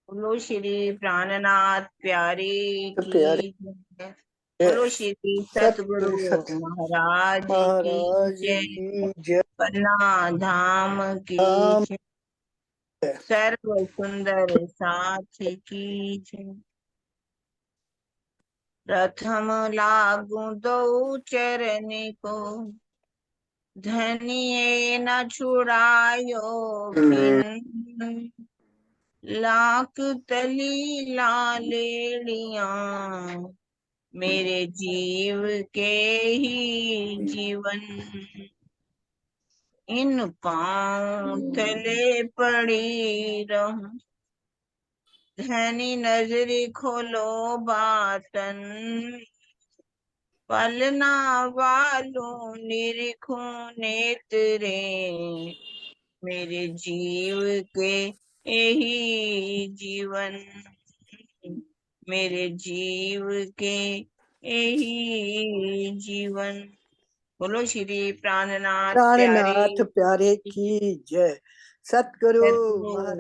बोलो श्री प्राणनाथ प्यारे प्यारे की जय। बोलो श्री सतगुरु सत्य सत्य महाराज की महाराज जय। की जय। पन्ना धाम की राम जय। है। सर्व सुंदर साथ की जय। प्रथम लागू दो चरण को, धनिये न छुड़ायो बिन। लाख तली लालेड़िया, मेरे जीव के ही जीवन। इन पांव तले पड़ी रहूं, धनी नजरी खोलो बातन। पलना वालों निरखो नेत्रे, मेरे जीव के यही जीवन। मेरे जीव के यही जीवन। बोलो श्री प्राणनाथ प्यारे प्राणनाथ प्यारे की जय। सतगुरु सद्गुरु।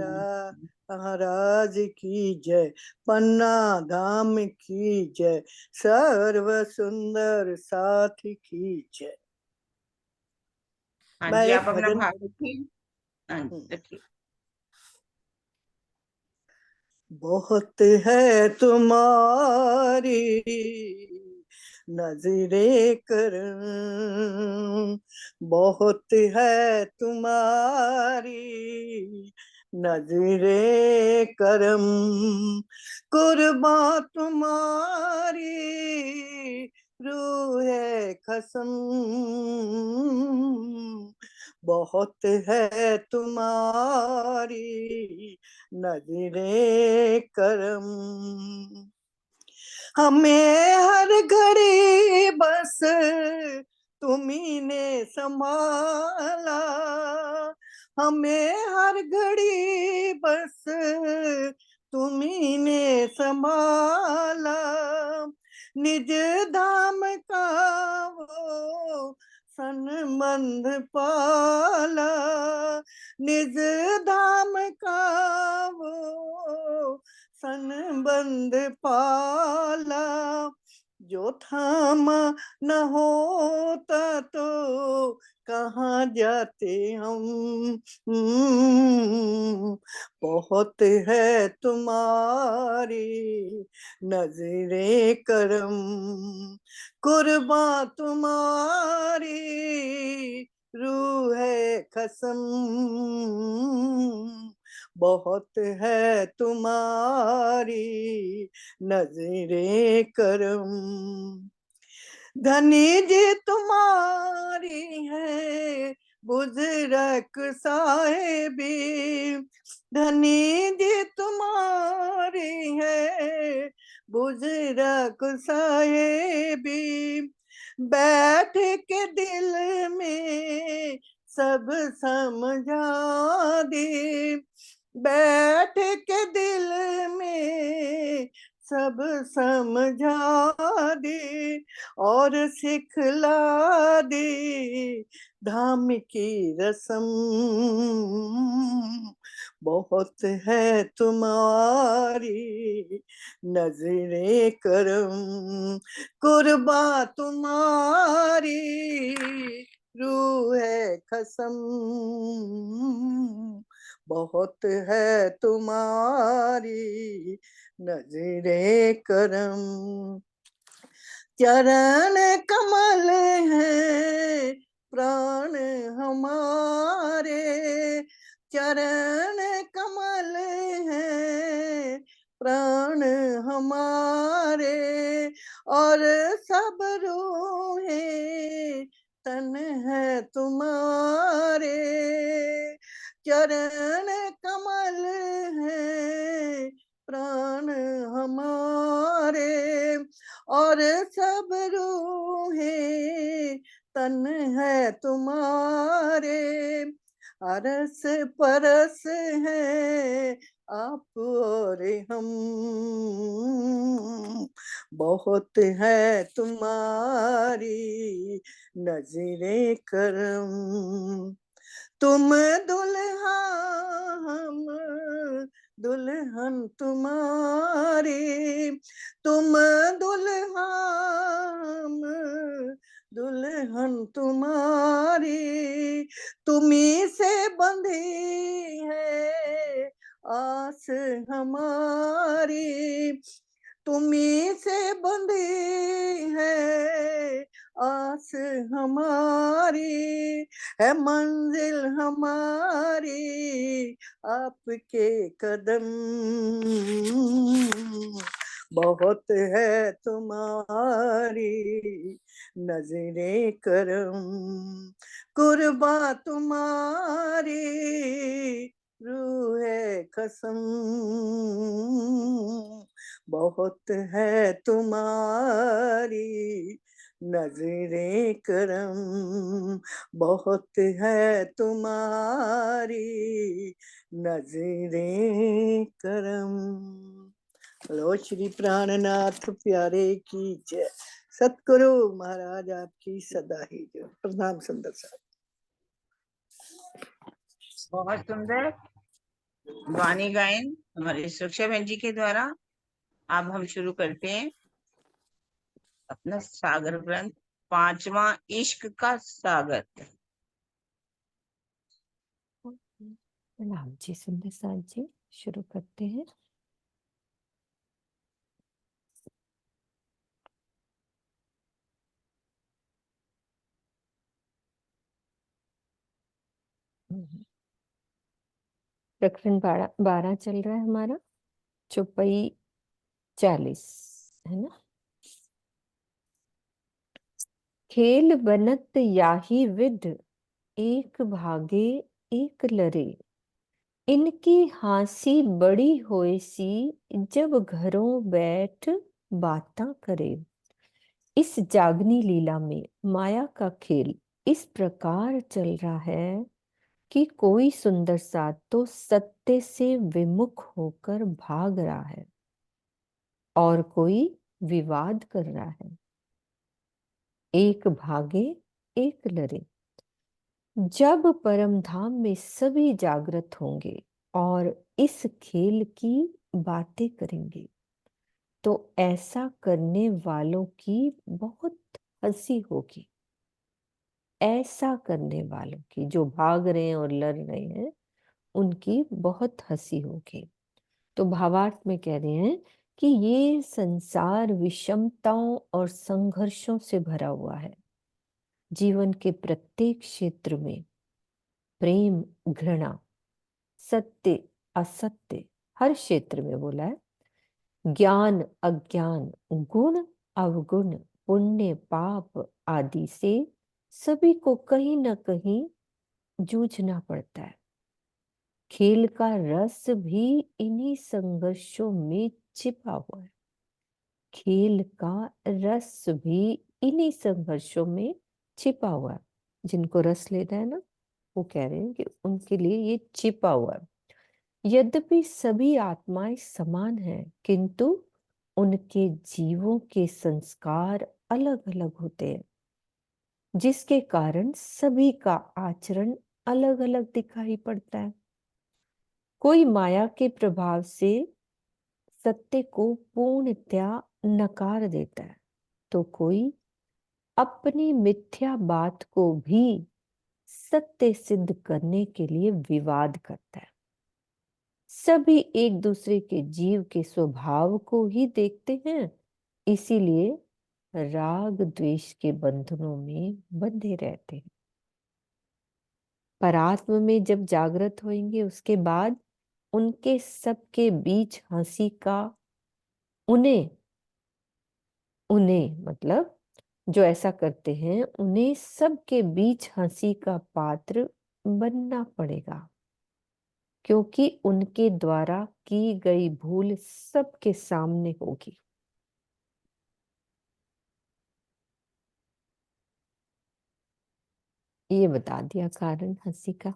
महाराज की जय। पन्ना धाम की जय। सर्व सुंदर साथ की जय। हाँ मैं जी, एक आप अपना भजन। भाव रखिए। हाँ जी, रखिए। बहुत है तुम्हारी नजरे करम, बहुत है तुम्हारी नजरे करम, कुर्बा तुम्हारी रूह है कसम, बहुत है तुम्हारी नजरे करम। हमें हर घड़ी बस तुम्ही ने संभाला, हमें हर घड़ी बस तुम्ही ने संभाला, निज धाम का वो संबंध पाला, निज धाम का वो संबंध पाला, जो थामा न होता तो कहाँ जाते हम। बहुत है तुम्हारी नजरे करम, कुर्बा तुम्हारी रूह है कसम, बहुत है तुम्हारी नजरे करम। धनी जी तुम्हारी है बुजुर्ग साहेबी, धनी जी तुम्हारी है बुजुर्ग साहेबी, बैठ के दिल में सब समझा दी, बैठ के दिल में सब समझा दी, और सिखला दी धाम की रस्म। बहुत है तुम्हारी नजरे करम, कुर्बा तुम्हारी रूह है कसम, बहुत है तुम्हारी नजरे करम। चरण कमल है प्राण हमारे, चरण कमल है प्राण हमारे, और सब रूहें तन है तुम्हारे, चरण कमल है प्राण हमारे, और सब रूहें तन है तुम्हारे, अरस परस है आप और हम, बहुत है तुम्हारी नजरे करम। तुम दुल्हा हम दुल्हन तुम्हारी, तुम दुल्हा हम दुल्हन तुम्हारी, तुम्ही से बंधी है आस हमारी, तुम्ही से बंधी है आस हमारी, है मंजिल हमारी आपके कदम, बहुत है तुम्हारी नजरे करम, कुर्बा तुम्हारी रूह है कसम, बहुत है तुम्हारी नजरे करम, बहुत है तुम्हारी नजरे करम। लो श्री प्राणनाथ प्यारे की जय। सतगुरु महाराज आपकी सदा ही जय। प्रणाम सुंदर साहब। बहुत सुंदर वाणी गायन हमारे सुरक्षा बहन जी के द्वारा। अब हम शुरू करते हैं अपना सागर ग्रंथ, 5वां इश्क का सागर। प्रणाम जी सुंदर साथ जी, शुरू करते हैं। प्रकरण 12 चल रहा है हमारा, चौपाई 40 है ना। खेल बनत याही विध, एक भागे एक लरे, इनकी हांसी बड़ी होए सी, जब घरों बैठ बातां करे। इस जागनी लीला में माया का खेल इस प्रकार चल रहा है कि कोई सुंदर सा तो सत्य से विमुख होकर भाग रहा है और कोई विवाद कर रहा है। एक भागे एक लड़े। जब परम धाम में सभी जागृत होंगे और इस खेल की बातें करेंगे तो ऐसा करने वालों की बहुत हंसी होगी। ऐसा करने वालों की, जो भाग रहे हैं और लड़ रहे हैं, उनकी बहुत हंसी होगी। तो भावार्थ में कह रहे हैं कि ये संसार विषमताओं और संघर्षों से भरा हुआ है। जीवन के प्रत्येक क्षेत्र में प्रेम घृणा, सत्य असत्य, हर क्षेत्र में बोला है। ज्ञान अज्ञान, गुण अवगुण, पुण्य पाप आदि से सभी को कहीं ना कहीं जूझना पड़ता है। खेल का रस भी इन्हीं संघर्षों में छिपा हुआ है। खेल का रस भी इन्हीं संघर्षों में छिपा हुआ है। जिनको रस लेना है ना, वो कह रहे हैं कि उनके लिए ये छिपा हुआ है। यद्यपि सभी आत्माएं समान हैं, किंतु उनके जीवों के संस्कार अलग अलग होते हैं, जिसके कारण सभी का आचरण अलग अलग दिखाई पड़ता है। कोई माया के प्रभाव से सत्य को पूर्णतया नकार देता है, तो कोई अपनी मिथ्या बात को भी सत्य सिद्ध करने के लिए विवाद करता है। सभी एक दूसरे के जीव के स्वभाव को ही देखते हैं, इसीलिए राग द्वेष के बंधनों में बंधे रहते हैं। परात्म में जब जागृत होंगे उसके बाद उनके सबके बीच हंसी का, उन्हें उन्हें मतलब जो ऐसा करते हैं उन्हें सबके बीच हंसी का पात्र बनना पड़ेगा, क्योंकि उनके द्वारा की गई भूल सबके सामने होगी। ये बता दिया कारण हंसी का।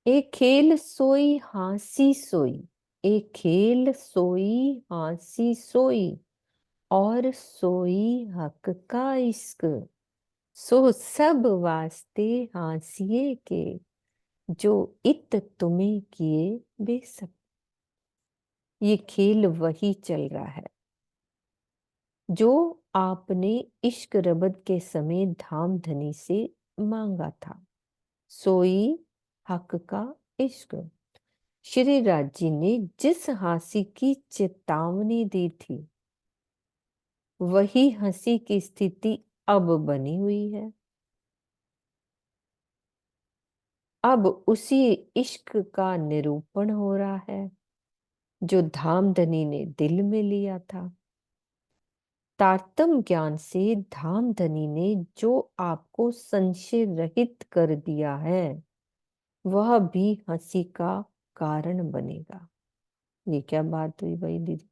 एक खेल सोई हंसी सोई, एक खेल सोई हंसी सोई, और सोई हक का इश्क, सो सब वास्ते हासिए के, जो इत तुम्हें किए वे सब। ये खेल वही चल रहा है जो आपने इश्क रबत के समय धाम धनी से मांगा था। सोई हक का इश्क। श्री राज जी ने जिस हंसी की चेतावनी दी थी, वही हंसी की स्थिति अब बनी हुई है। अब उसी इश्क का निरूपण हो रहा है जो धामधनी ने दिल में लिया था। तारतम ज्ञान से धामधनी ने जो आपको संशय रहित कर दिया है, वह भी हंसी का कारण बनेगा। ये क्या बात हुई भाई दीदी?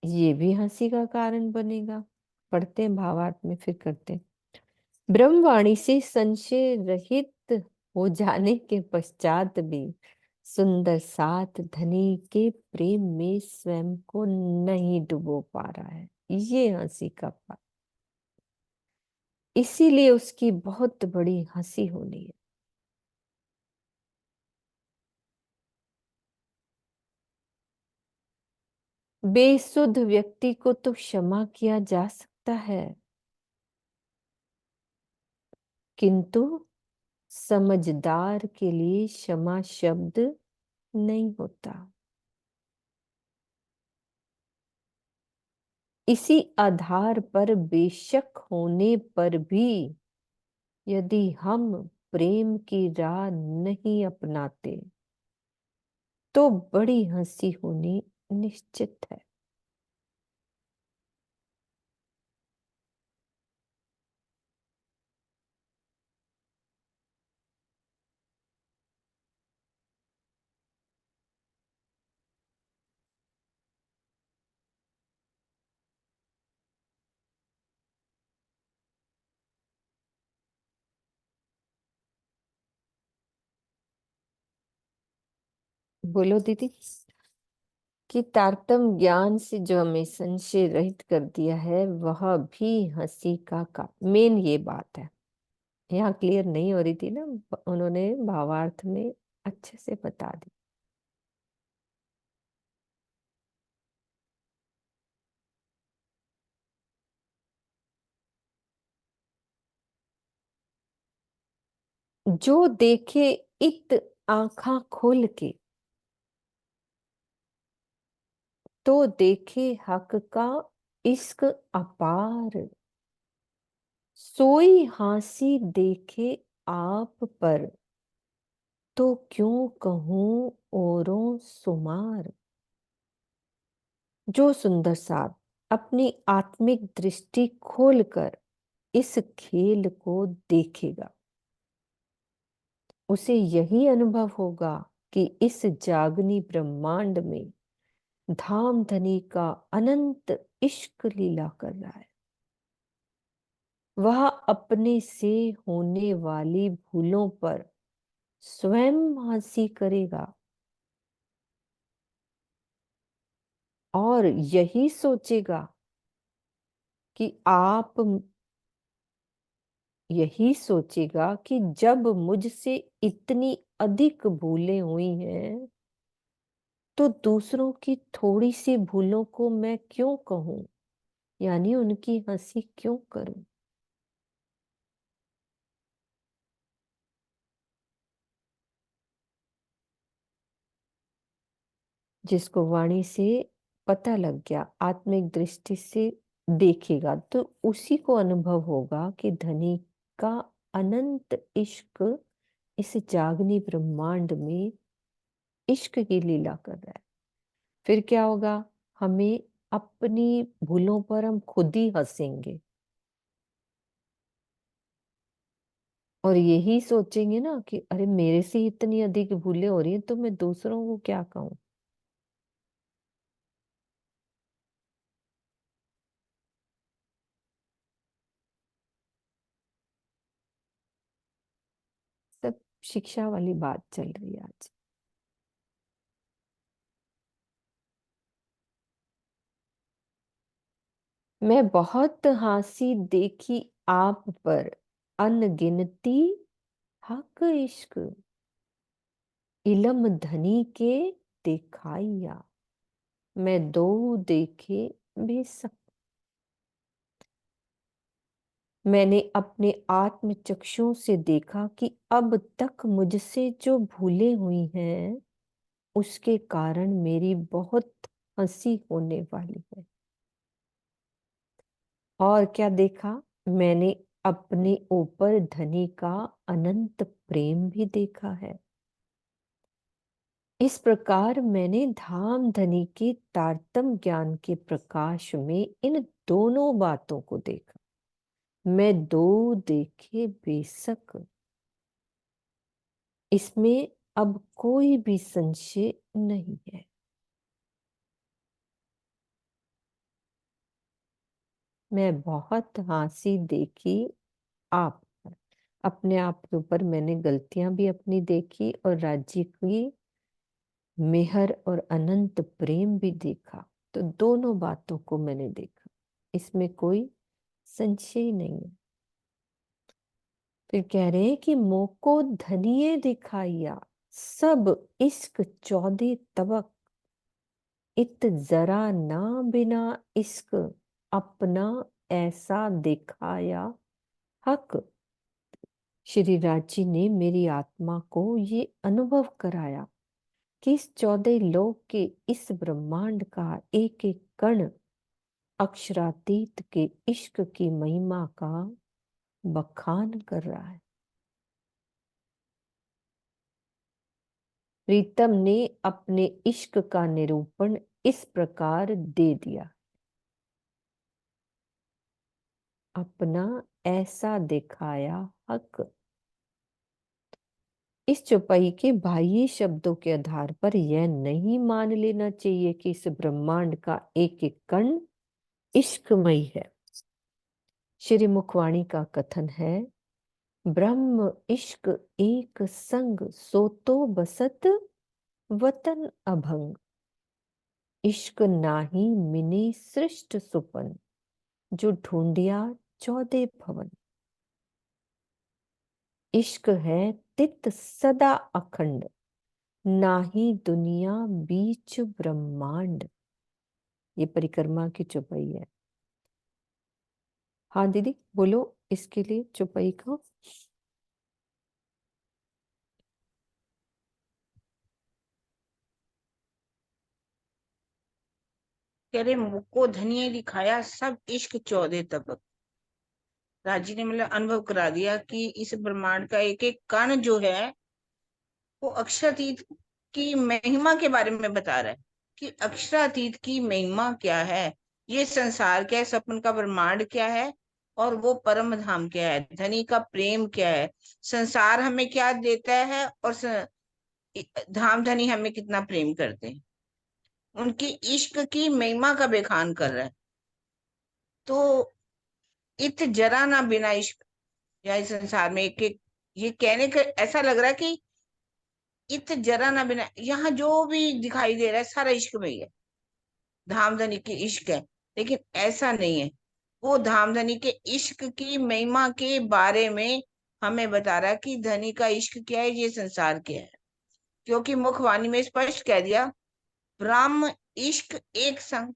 ये भी हंसी का कारण बनेगा। पढ़ते हैं भावार्थ में, फिर करते हैं। ब्रह्मवाणी से संशय रहित हो जाने के पश्चात भी सुंदर साथ धनी के प्रेम में स्वयं को नहीं डुबो पा रहा है। ये हंसी का पार, इसीलिए उसकी बहुत बड़ी हंसी होनी है। बेसुध व्यक्ति को तो क्षमा किया जा सकता है, किंतु समझदार के लिए क्षमा शब्द नहीं होता। इसी आधार पर बेशक होने पर भी यदि हम प्रेम की राह नहीं अपनाते, तो बड़ी हंसी होनी निश्चित है। बोलो दीदी। कि तारतम ज्ञान से जो हमें संशय रहित कर दिया है, वह भी हंसी का मेन ये बात है। यहाँ क्लियर नहीं हो रही थी ना, उन्होंने भावार्थ में अच्छे से बता दी। जो देखे इत आंखा खोल के, तो देखे हक का इश्क अपार। सोई हंसी देखे आप पर, तो क्यों कहूं औरों सुमार। जो सुंदर साथ अपनी आत्मिक दृष्टि खोलकर इस खेल को देखेगा, उसे यही अनुभव होगा कि इस जागनी ब्रह्मांड में धामधनी का अनंत इश्क लीला कर रहा है। वह अपने से होने वाली भूलों पर स्वयं हंसी करेगा और यही सोचेगा कि जब मुझसे इतनी अधिक भूलें हुई हैं, तो दूसरों की थोड़ी सी भूलों को मैं क्यों कहूं, यानी उनकी हंसी क्यों करूं। जिसको वाणी से पता लग गया, आत्मिक दृष्टि से देखेगा, तो उसी को अनुभव होगा कि धनी का अनंत इश्क इस जागनी ब्रह्मांड में इश्क की लीला कर रहा है। फिर क्या होगा? हमें अपनी भूलों पर हम खुद ही हंसेंगे और यही सोचेंगे ना कि अरे मेरे से इतनी अधिक भूलें हो रही हैं, तो मैं दूसरों को क्या कहूं। सब शिक्षा वाली बात चल रही है आज। मैं बहुत हंसी देखी आप पर, अनगिनती हक इश्क, इलम धनी के दिखाइया, मैं दो देखे बेसक। मैंने अपने आत्म चक्षुओं से देखा कि अब तक मुझसे जो भूले हुई हैं उसके कारण मेरी बहुत हंसी होने वाली है। और क्या देखा? मैंने अपने ऊपर धनी का अनंत प्रेम भी देखा है। इस प्रकार मैंने धाम धनी के तारतम्य ज्ञान के प्रकाश में इन दोनों बातों को देखा। मैं दो देखे बेसक, इसमें अब कोई भी संशय नहीं है। मैं बहुत हंसी देखी आप पर। अपने आप के ऊपर मैंने गलतियां भी अपनी देखी और राज्य की मेहर और अनंत प्रेम भी देखा। तो दोनों बातों को मैंने देखा, इसमें कोई संशय नहीं है। फिर कह रहे हैं कि मोको धनिये दिखाइया, सब इश्क 14 तबक, इत जरा ना बिना इश्क, अपना ऐसा दिखाया हक। श्री राजी ने मेरी आत्मा को ये अनुभव कराया कि इस 14 लोक के इस ब्रह्मांड का एक एक कण अक्षरातीत के इश्क की महिमा का बखान कर रहा है। प्रीतम ने अपने इश्क का निरूपण इस प्रकार दे दिया, अपना ऐसा दिखाया हक। इस चौपाई के बाह्य शब्दों के आधार पर यह नहीं मान लेना चाहिए कि इस ब्रह्मांड का एक एक कण इश्कमय है। श्री मुखवाणी का कथन है, ब्रह्म इश्क एक संग, सोतो बसत वतन अभंग, इश्क नाही मिने सृष्ट सुपन, जो ढूंढिया 14 भवन। इश्क है तित सदा अखंड, नाही दुनिया बीच ब्रह्मांड। ये परिक्रमा की चौपाई है। हाँ दीदी बोलो इसके लिए चौपाई को। कह रहे मुझको धनिये दिखाया, सब इश्क 14 तबक। राजी ने मतलब अनुभव करा दिया कि इस ब्रह्मांड का एक एक कण जो है वो अक्षरातीत की महिमा के बारे में बता रहा है कि अक्षरातीत की महिमा क्या है, ये संसार क्या है, सपन का ब्रह्मांड क्या है, और वो परम धाम क्या है, धनी का प्रेम क्या है, संसार हमें क्या देता है, और धाम धनी हमें कितना प्रेम करते हैं। उनकी इश्क की महिमा का बखान कर रहा है। तो इत जरा ना बिना इश्क, या इस संसार में एक एक, ये कहने का ऐसा लग रहा है कि इत जरा ना बिना, यहाँ जो भी दिखाई दे रहा है सारा इश्क में ही है, धामधनी के इश्क है। लेकिन ऐसा नहीं है, वो धामधनी के इश्क की महिमा के बारे में हमें बता रहा है कि धनी का इश्क क्या है, ये संसार क्या है। क्योंकि मुखवाणी में स्पष्ट कह दिया, ब्रह्म इश्क एक संग,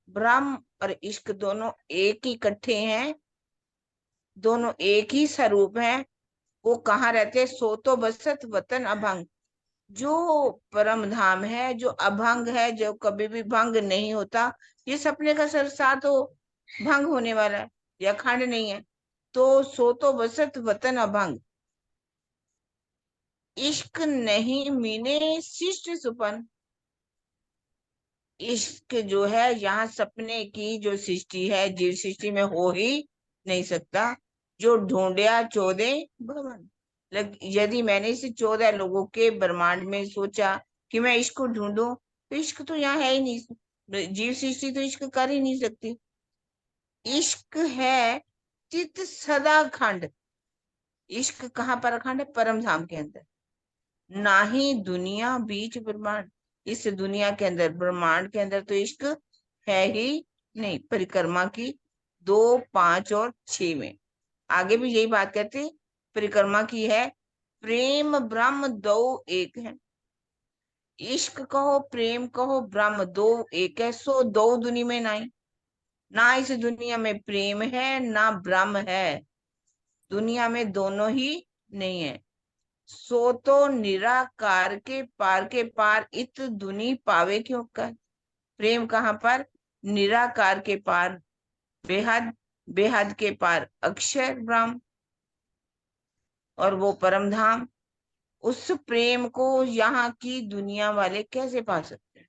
ब्रह्म और इश्क दोनों एक ही इकट्ठे हैं, दोनों एक ही स्वरूप हैं। वो कहाँ रहते हैं? सो तो बसत वतन अभंग, जो परम धाम है, जो अभंग है, जो कभी भी भंग नहीं होता। ये सपने का संसार तो भंग होने वाला है या खंड नहीं है। तो सो तो बसत वतन अभंग, इश्क नहीं मीने शिष्ट सुपन। इश्क जो है यहाँ सपने की जो सृष्टि है, जीव सृष्टि में हो ही नहीं सकता। जो ढूंढया 14 भवन, यदि मैंने इसे 14 लोगों के ब्रह्मांड में सोचा कि मैं इश्क को ढूंढूं, तो इश्क तो यहाँ है ही नहीं। जीव सृष्टि तो इश्क कर ही नहीं सकती। इश्क है चित सदा खंड। इश्क कहाँ पर अखंड है? परम धाम के अंदर। ना ही दुनिया बीच ब्रह्मांड, इस दुनिया के अंदर, ब्रह्मांड के अंदर तो इश्क है ही नहीं, परिक्रमा की 2, 5 और 6 में आगे भी यही बात कहते, परिक्रमा की है, प्रेम ब्रह्म दो एक है। इश्क कहो, प्रेम कहो, ब्रह्म दो एक है, सो दो दुनिया में नहीं। ना इस दुनिया में प्रेम है ना ब्रह्म है, दुनिया में दोनों ही नहीं है। सो तो निराकार के पार इत दुनी पावे क्यों कर। प्रेम कहाँ पर, निराकार के पार, बेहद, बेहद के पार अक्षर ब्रह्म, और वो परम धाम। उस प्रेम को यहाँ की दुनिया वाले कैसे पा सकते हैं।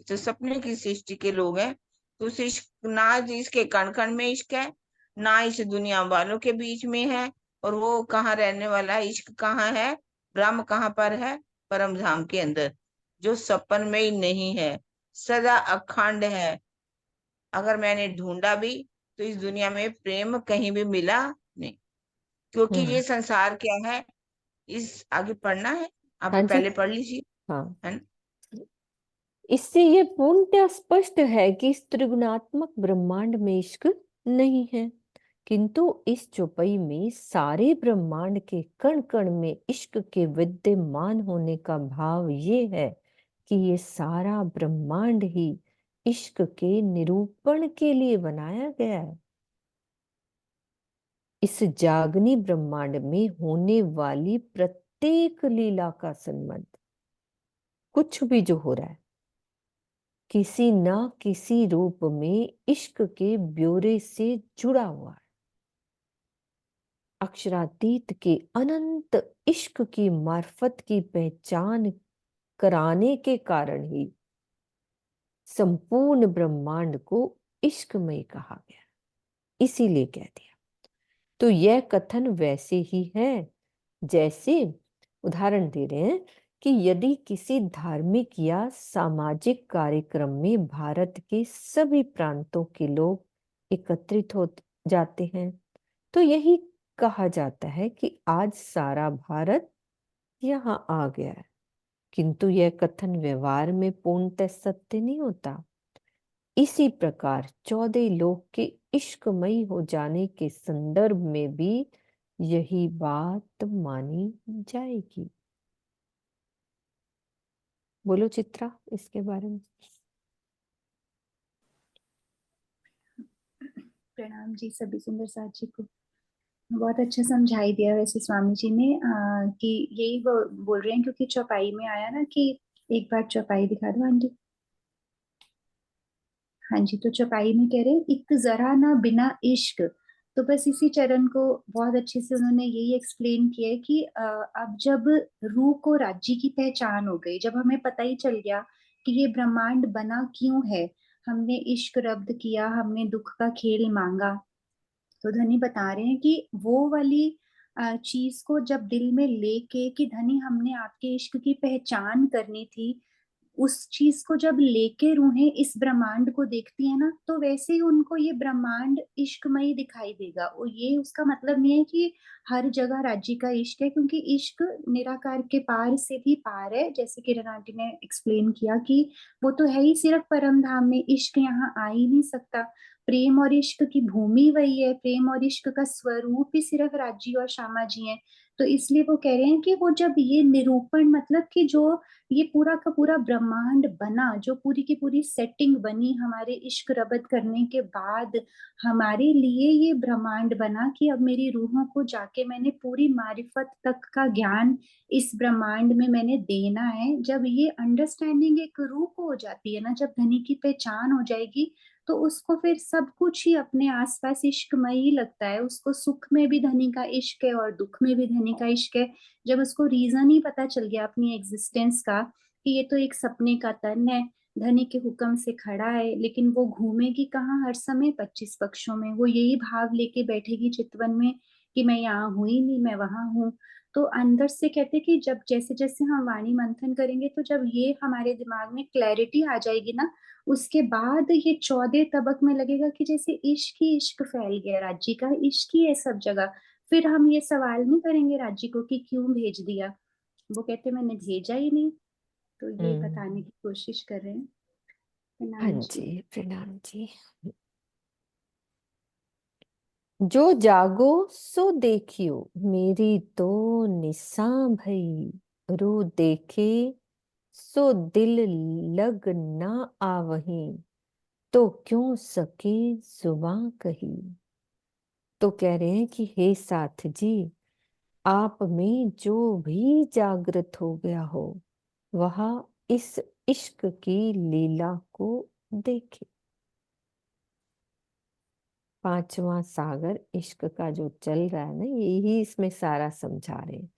तो सपने की सृष्टि के लोग हैं, तो उस इश्क, ना इसके कण कण में इश्क है, ना इस दुनिया वालों के बीच में है। और वो कहाँ रहने वाला है, इश्क कहाँ है, ब्रह्म कहाँ पर है, परम धाम के अंदर, जो सपन में ही नहीं है, सदा अखंड है। अगर मैंने ढूंढा भी तो इस दुनिया में प्रेम कहीं भी मिला नहीं, क्योंकि ये संसार क्या है। इस आगे पढ़ना है, आप हाँ जी। पहले पढ़ लीजिए, हाँ, है ना। इससे ये पूर्णतः स्पष्ट है कि इस त्रिगुणात्मक ब्रह्मांड में इश्क नहीं है, किंतु इस चौपाई में सारे ब्रह्मांड के कण कण में इश्क के विद्यमान होने का भाव ये है कि ये सारा ब्रह्मांड ही इश्क के निरूपण के लिए बनाया गया है। इस जागनी ब्रह्मांड में होने वाली प्रत्येक लीला का संबंध, कुछ भी जो हो रहा है, किसी ना किसी रूप में इश्क के ब्योरे से जुड़ा हुआ है। अक्षरातीत के अनंत इश्क की मार्फत की पहचान कराने के कारण ही संपूर्ण ब्रह्मांड को इश्कमय कहा गया, इसीलिए कह दिया। तो यह कथन वैसे ही है जैसे, उदाहरण दे रहे हैं कि यदि किसी धार्मिक या सामाजिक कार्यक्रम में भारत के सभी प्रांतों के लोग एकत्रित हो जाते हैं, तो यही कहा जाता है कि आज सारा भारत यहाँ आ गया है। किंतु यह कथन व्यवहार में पूर्णतः सत्य नहीं होता। इसी प्रकार 14 लोक के इश्कमयी हो जाने के संदर्भ में भी यही बात मानी जाएगी। बोलो चित्रा इसके बारे में। प्रणाम जी सभी सुंदर साथ जी को। बहुत अच्छा समझाई दिया वैसे स्वामी जी ने, कि यही वो बोल रहे हैं, क्योंकि चौपाई में आया ना कि एक बार चौपाई दिखा दो आंटी। हाँ जी, तो चौपाई में कह रहे हैं एक जरा ना बिना इश्क। तो बस इसी चरण को बहुत अच्छे से उन्होंने यही एक्सप्लेन किया है कि अब जब रूह को राज्य की पहचान हो गई, जब हमें पता ही चल गया कि ये ब्रह्मांड बना क्यों है, हमने इश्क रब्द किया, हमने दुख का खेल मांगा, तो धनी बता रहे हैं कि वो वाली चीज को जब दिल में लेके कि धनी हमने आपके इश्क की पहचान करनी थी, उस चीज को जब लेके रूहें इस ब्रह्मांड को देखती है ना, तो वैसे ही उनको ये ब्रह्मांड इश्कमय दिखाई देगा। और ये उसका मतलब नहीं है कि हर जगह राज्य का इश्क है, क्योंकि इश्क निराकार के पार से भी पार है। जैसे किरण आंटी ने एक्सप्लेन किया कि वो तो है ही सिर्फ परम धाम में, इश्क यहाँ आ ही नहीं सकता। प्रेम और इश्क की भूमि वही है, प्रेम और इश्क का स्वरूप ही सिर्फ राज्य और श्यामा जी है। तो इसलिए वो कह रहे हैं कि वो जब ये निरूपण, मतलब कि जो ये पूरा का पूरा ब्रह्मांड बना, जो पूरी की पूरी सेटिंग बनी हमारे इश्क रबत करने के बाद, हमारे लिए ये ब्रह्मांड बना कि अब मेरी रूहों को जाके मैंने पूरी मारिफत तक का ज्ञान इस ब्रह्मांड में मैंने देना है। जब ये अंडरस्टैंडिंग एक रूह को हो जाती है ना, जब धनी की पहचान हो जाएगी, तो उसको फिर सब कुछ ही अपने आसपास इश्कमय ही लगता है। उसको सुख में भी धनी का इश्क है और दुख में भी धनी का इश्क है। जब उसको रीजन ही पता चल गया अपनी एग्जिस्टेंस का कि ये तो एक सपने का तन है, धनी के हुक्म से खड़ा है, लेकिन वो घूमेगी कहाँ हर समय 25 पक्षों में, वो यही भाव लेके बैठेगी चितवन में कि मैं यहाँ हूं ही नहीं, मैं वहां हूँ। तो अंदर से कहते कि जब जैसे जैसे हम वाणी मंथन करेंगे, तो जब ये हमारे दिमाग में क्लैरिटी आ जाएगी ना, उसके बाद ये 14 तबक में लगेगा कि जैसे इश्क ही इश्क फैल गया, राज्य का इश्क ही है सब जगह। फिर हम ये सवाल नहीं करेंगे राज्य को कि क्यों भेज दिया, वो कहते मैंने भेजा ही नहीं। तो यही बताने की कोशिश कर रहे हैं। हाँ प्रणाम जी। जी, प्रणाम जी। जो जागो सो देखियो, मेरी तो निशा भई। रो देखे सो दिल लग ना आवही, तो क्यों सके जुबां कही। तो कह रहे हैं कि हे साथ जी, आप में जो भी जागृत हो गया हो, वह इस इश्क की लीला को देखे। पांचवा सागर इश्क का जो चल रहा है ना, यही इसमें सारा समझा रहे हैं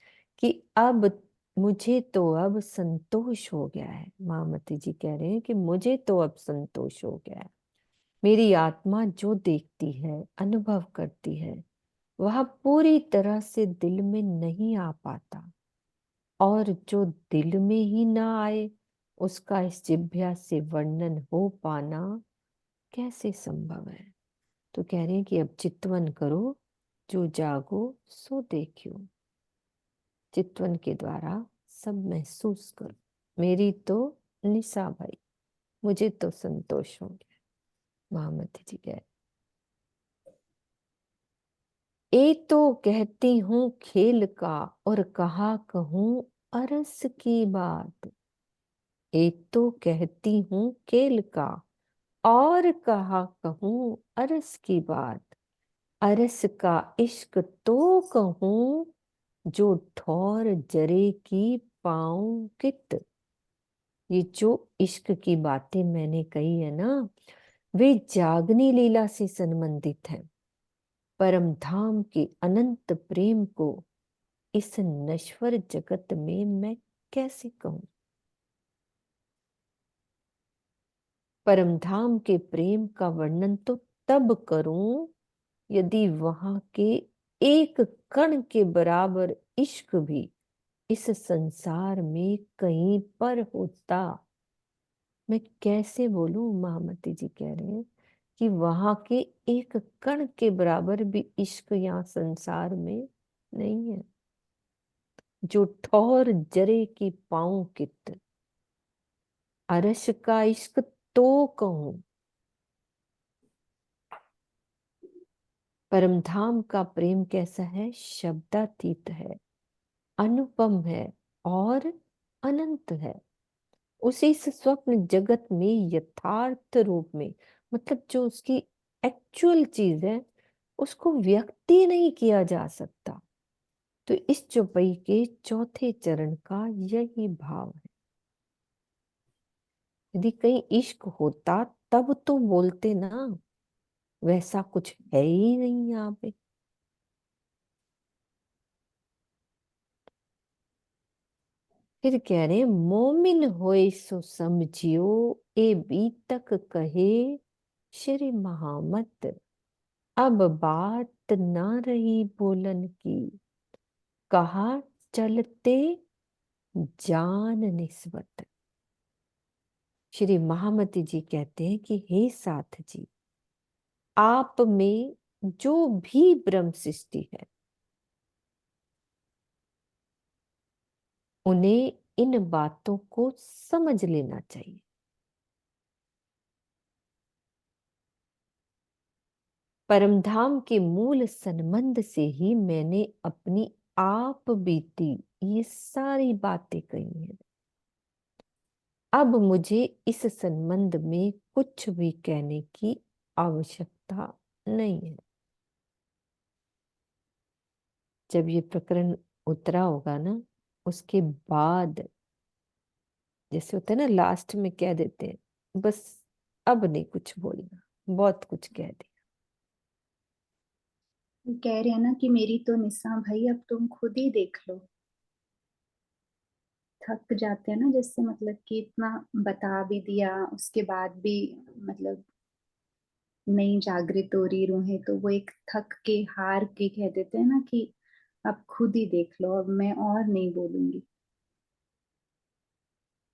कि अब मुझे तो अब संतोष हो गया है। महामती जी कह रहे हैं कि मुझे तो अब संतोष हो गया है। मेरी आत्मा जो देखती है, अनुभव करती है, वह पूरी तरह से दिल में नहीं आ पाता, और जो दिल में ही ना आए, उसका इस जिह्वा से वर्णन हो पाना कैसे संभव है। तो कह रहे हैं कि अब चित्तवन करो, जो जागो सो देखियो। चित्तवन के द्वारा सब महसूस करो। मेरी तो निशा भाई, मुझे तो संतोष हो गया। महामती जी कह, ए तो कहती हूँ खेल का, और कहा कहूँ अरस की बात। ए तो कहती हूँ खेल का, और कहा कहूँ अरस की बात। अरस का इश्क तो कहूँ, जो ठौर जरे की पाऊं कित। ये जो इश्क की बातें मैंने कही है ना, वे जागनी लीला से संबंधित है। परम धाम के अनंत प्रेम को इस नश्वर जगत में मैं कैसे कहूं। परम धाम के प्रेम का वर्णन तो तब करूं यदि वहां के एक कण के बराबर इश्क भी इस संसार में कहीं पर होता। मैं कैसे बोलूं। महामती जी कह रहे हैं कि वहां के एक कण के बराबर भी इश्क यहाँ संसार में नहीं है। जो ठौर जरे की पाऊं कित। अरश का इश्क तो कहूं। परमधाम का प्रेम कैसा है? शब्दातीत है, अनुपम है और अनंत है। उसे इस स्वप्न जगत में यथार्थ रूप में, मतलब जो उसकी एक्चुअल चीज है, उसको व्यक्त ही नहीं किया जा सकता। तो इस चौपाई के चौथे चरण का यही भाव है। यदि कहीं इश्क होता तब तो बोलते ना, वैसा कुछ है ही नहीं यहाँ पे। फिर कह रहे हैं, मोमिन होए सो समझियो, ए बीतक कहे श्री महामत। अब बात ना रही बोलन की, कहा चलते जान निस्बत। श्री महामती जी कहते हैं कि हे साथ जी, आप में जो भी ब्रह्म सृष्टि है, उन्हें इन बातों को समझ लेना चाहिए। परमधाम के मूल संबंध से ही मैंने अपनी आप बीती ये सारी बातें कही हैं। अब मुझे इस संबंध में कुछ भी कहने की आवश्यकता नहीं है। जब ये प्रकरण उतरा होगा ना, उसके बाद जैसे होता है ना, लास्ट में कह देते हैं बस अब नहीं कुछ बोलना, बहुत कुछ कह दिया। वो कह रहे हैं ना कि मेरी तो निशा भाई, अब तुम खुद ही देख लो। थक जाते हैं ना, जैसे मतलब कि इतना बता भी दिया उसके बाद भी मतलब नहीं जागृत हो रही रूहें, तो वो एक थक के हार के कह देते हैं ना कि अब खुद ही देख लो, अब मैं और नहीं बोलूंगी।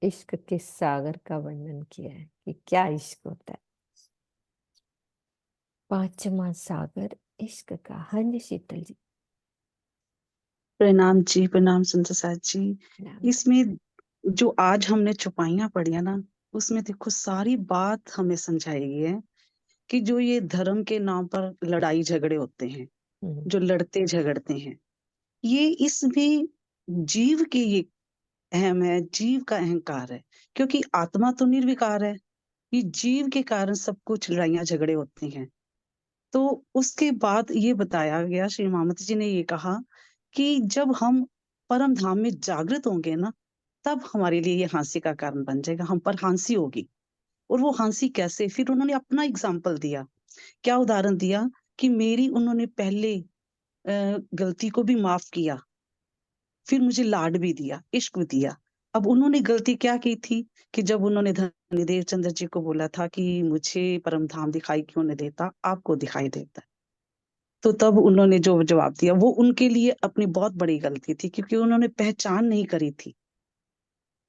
इश्क के सागर का वर्णन किया है कि क्या इश्क होता है। पांचवा सागर इश्क का। हाँ जी शीतल जी। प्रणाम जी, प्रणाम संत साथ जी। नाम। इसमें जो आज हमने चौपाइयां पढ़ी है ना, उसमें देखो सारी बात हमें समझाई गई है कि जो ये धर्म के नाम पर लड़ाई झगड़े होते हैं, जो लड़ते झगड़ते हैं, ये इसमें जीव के ये अहम है, जीव का अहंकार है, क्योंकि आत्मा तो निर्विकार है। ये जीव के कारण सब कुछ लड़ाइयाँ झगड़े होते हैं। तो उसके बाद ये बताया गया, श्री महामती जी ने ये कहा कि जब हम परम धाम में जागृत होंगे ना, तब हमारे लिए ये हांसी का कारण बन जाएगा, हम पर हांसी होगी। और वो हांसी कैसे? फिर उन्होंने अपना एग्जाम्पल दिया। क्या उदाहरण दिया कि मेरी उन्होंने पहले गलती को भी माफ किया, फिर मुझे लाड भी दिया, इश्क भी दिया। अब उन्होंने गलती क्या की थी कि जब उन्होंने धन्यदेव चंद्र जी को बोला था कि मुझे परम धाम दिखाई क्यों नहीं देता, आपको दिखाई देता है। तो तब उन्होंने जो जवाब दिया वो उनके लिए अपनी बहुत बड़ी गलती थी, क्योंकि उन्होंने पहचान नहीं करी थी।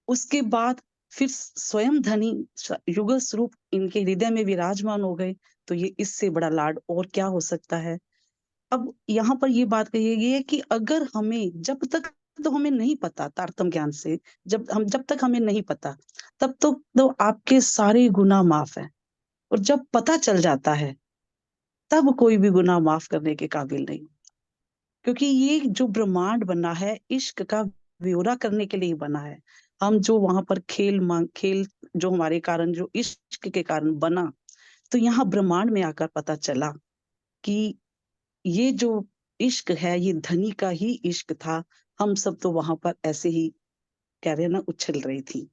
उसके बाद फिर स्वयं धनी युगल स्वरूप इनके हृदय में विराजमान हो गए। तो ये इससे बड़ा लाड और क्या हो सकता है? अब यहाँ पर ये बात कही गई है कि अगर हमें जब तक तो हमें नहीं पता तारतम ज्ञान से, जब तक हमें नहीं पता तब तो आपके सारे गुनाह माफ है। और जब पता चल जाता है तब कोई भी गुनाह माफ करने के काबिल नहीं, क्योंकि ये जो ब्रह्मांड बना है इश्क का ब्यौरा करने के लिए ही बना है। हम जो वहां पर खेल जो हमारे कारण, जो इश्क के कारण बना, तो यहाँ ब्रह्मांड में आकर पता चला कि ये जो इश्क है ये धनी का ही इश्क था। हम सब तो वहां पर ऐसे ही कह रहे हैं ना, उछल रही थी।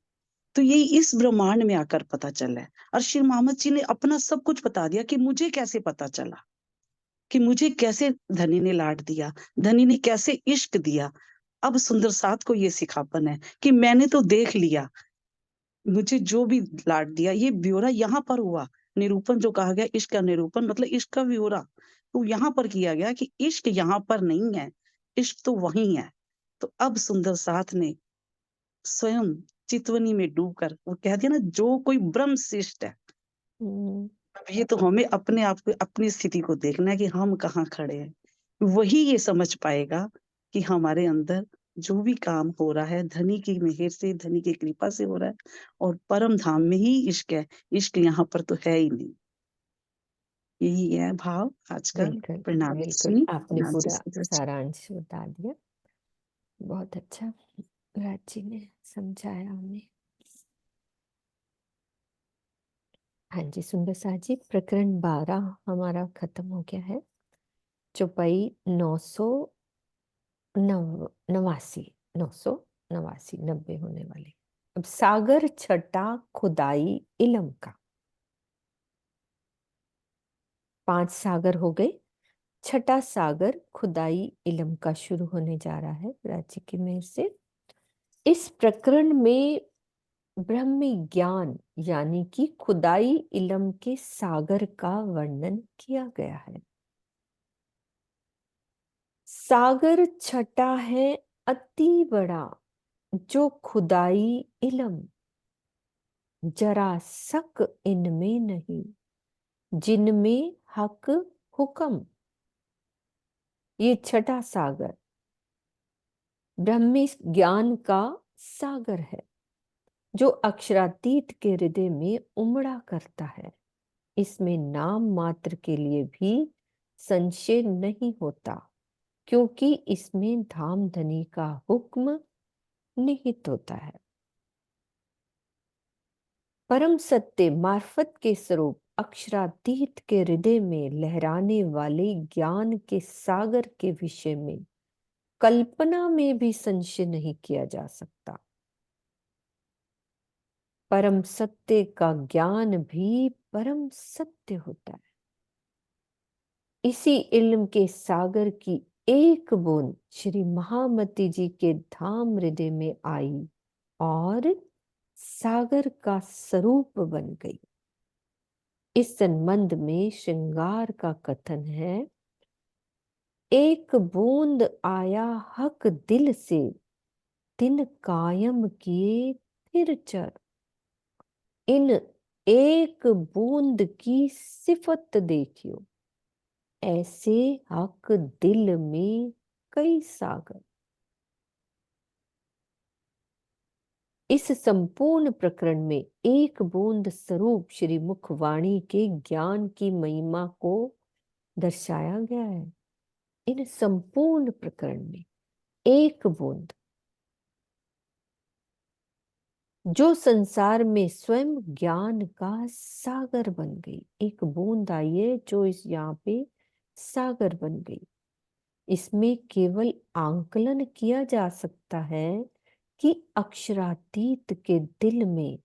तो ये इस ब्रह्मांड में आकर पता चला है। और श्री मोहम्मद जी ने अपना सब कुछ बता दिया कि मुझे कैसे पता चला, कि मुझे कैसे धनी ने लाड दिया, धनी ने कैसे इश्क दिया। अब सुंदर साथ को ये सिखापन है कि मैंने तो देख लिया, मुझे जो भी लाड दिया, ये ब्यौरा यहाँ पर हुआ। निरूपण जो कहा गया, इश्क का निरूपण मतलब इश्क का ब्यौरा तो यहाँ पर किया गया कि इश्क यहाँ पर नहीं है, इश्क तो वहीं है। तो अब सुंदर साथ ने स्वयं चितवनी में डूबकर वो कह दिया ना, जो कोई ब्रह्म शिष्ट है। अब ये तो हमें अपने आप को, अपनी स्थिति को देखना है कि हम कहाँ खड़े हैं। वही ये समझ पाएगा कि हमारे अंदर जो भी काम हो रहा है धनी की मेहर से, धनी की कृपा से हो रहा है, और परम धाम में ही इश्क है, इश्क यहाँ पर तो है ही नहीं। यही है भाव आज का। बिल्कुल प्रणाम बिल्कुल, जी, आपने प्रणाम जी पूरा सुंदर जी। सारांश बता दिया। बहुत अच्छा राज जी ने समझाया हमें। हाँ जी सुंदर साथ जी, प्रकरण 12 हमारा खत्म हो गया है। चौपाई 989 90 होने वाली। अब सागर छटा खुदाई इलम का, 5 सागर हो गए, छठा सागर खुदाई इलम का शुरू होने जा रहा है राज्य की मेहर से। इस प्रकरण में ब्रह्मी ज्ञान यानी कि खुदाई इलम के सागर का वर्णन किया गया है। सागर छटा है अति बड़ा, जो खुदाई इलम जरा सक इनमें नहीं, जिनमें हक हुक्म। ये छठा सागर ब्रह्मी ज्ञान का सागर है, जो अक्षरातीत के हृदय में उमड़ा करता है। इसमें नाम मात्र के लिए भी संशय नहीं होता, क्योंकि इसमें धाम धनी का हुक्म निहित होता है। परम सत्य मार्फत के स्वरूप अक्षरातीत के हृदय में लहराने वाले ज्ञान के सागर के विषय में कल्पना में भी संशय नहीं किया जा सकता। परम सत्य का ज्ञान भी परम सत्य होता है। इसी इल्म के सागर की एक बूंद श्री महामती जी के धाम हृदय में आई और सागर का स्वरूप बन गई। इस संबंध में श्रृंगार का कथन है, एक बूंद आया हक दिल से, दिन कायम किए फिर चर। इन एक बूंद की सिफत देखियो, ऐसे हक दिल में कई सागर। इस संपूर्ण प्रकरण में एक बूंद स्वरूप श्री मुखवाणी के ज्ञान की महिमा को दर्शाया गया है। इन संपूर्ण प्रकरण में एक बूंद जो संसार में स्वयं ज्ञान का सागर बन गई, एक बूंद आई है जो इस यहाँ पे सागर बन गई। इसमें केवल आंकलन किया जा सकता है कि अक्षरातीत के दिल में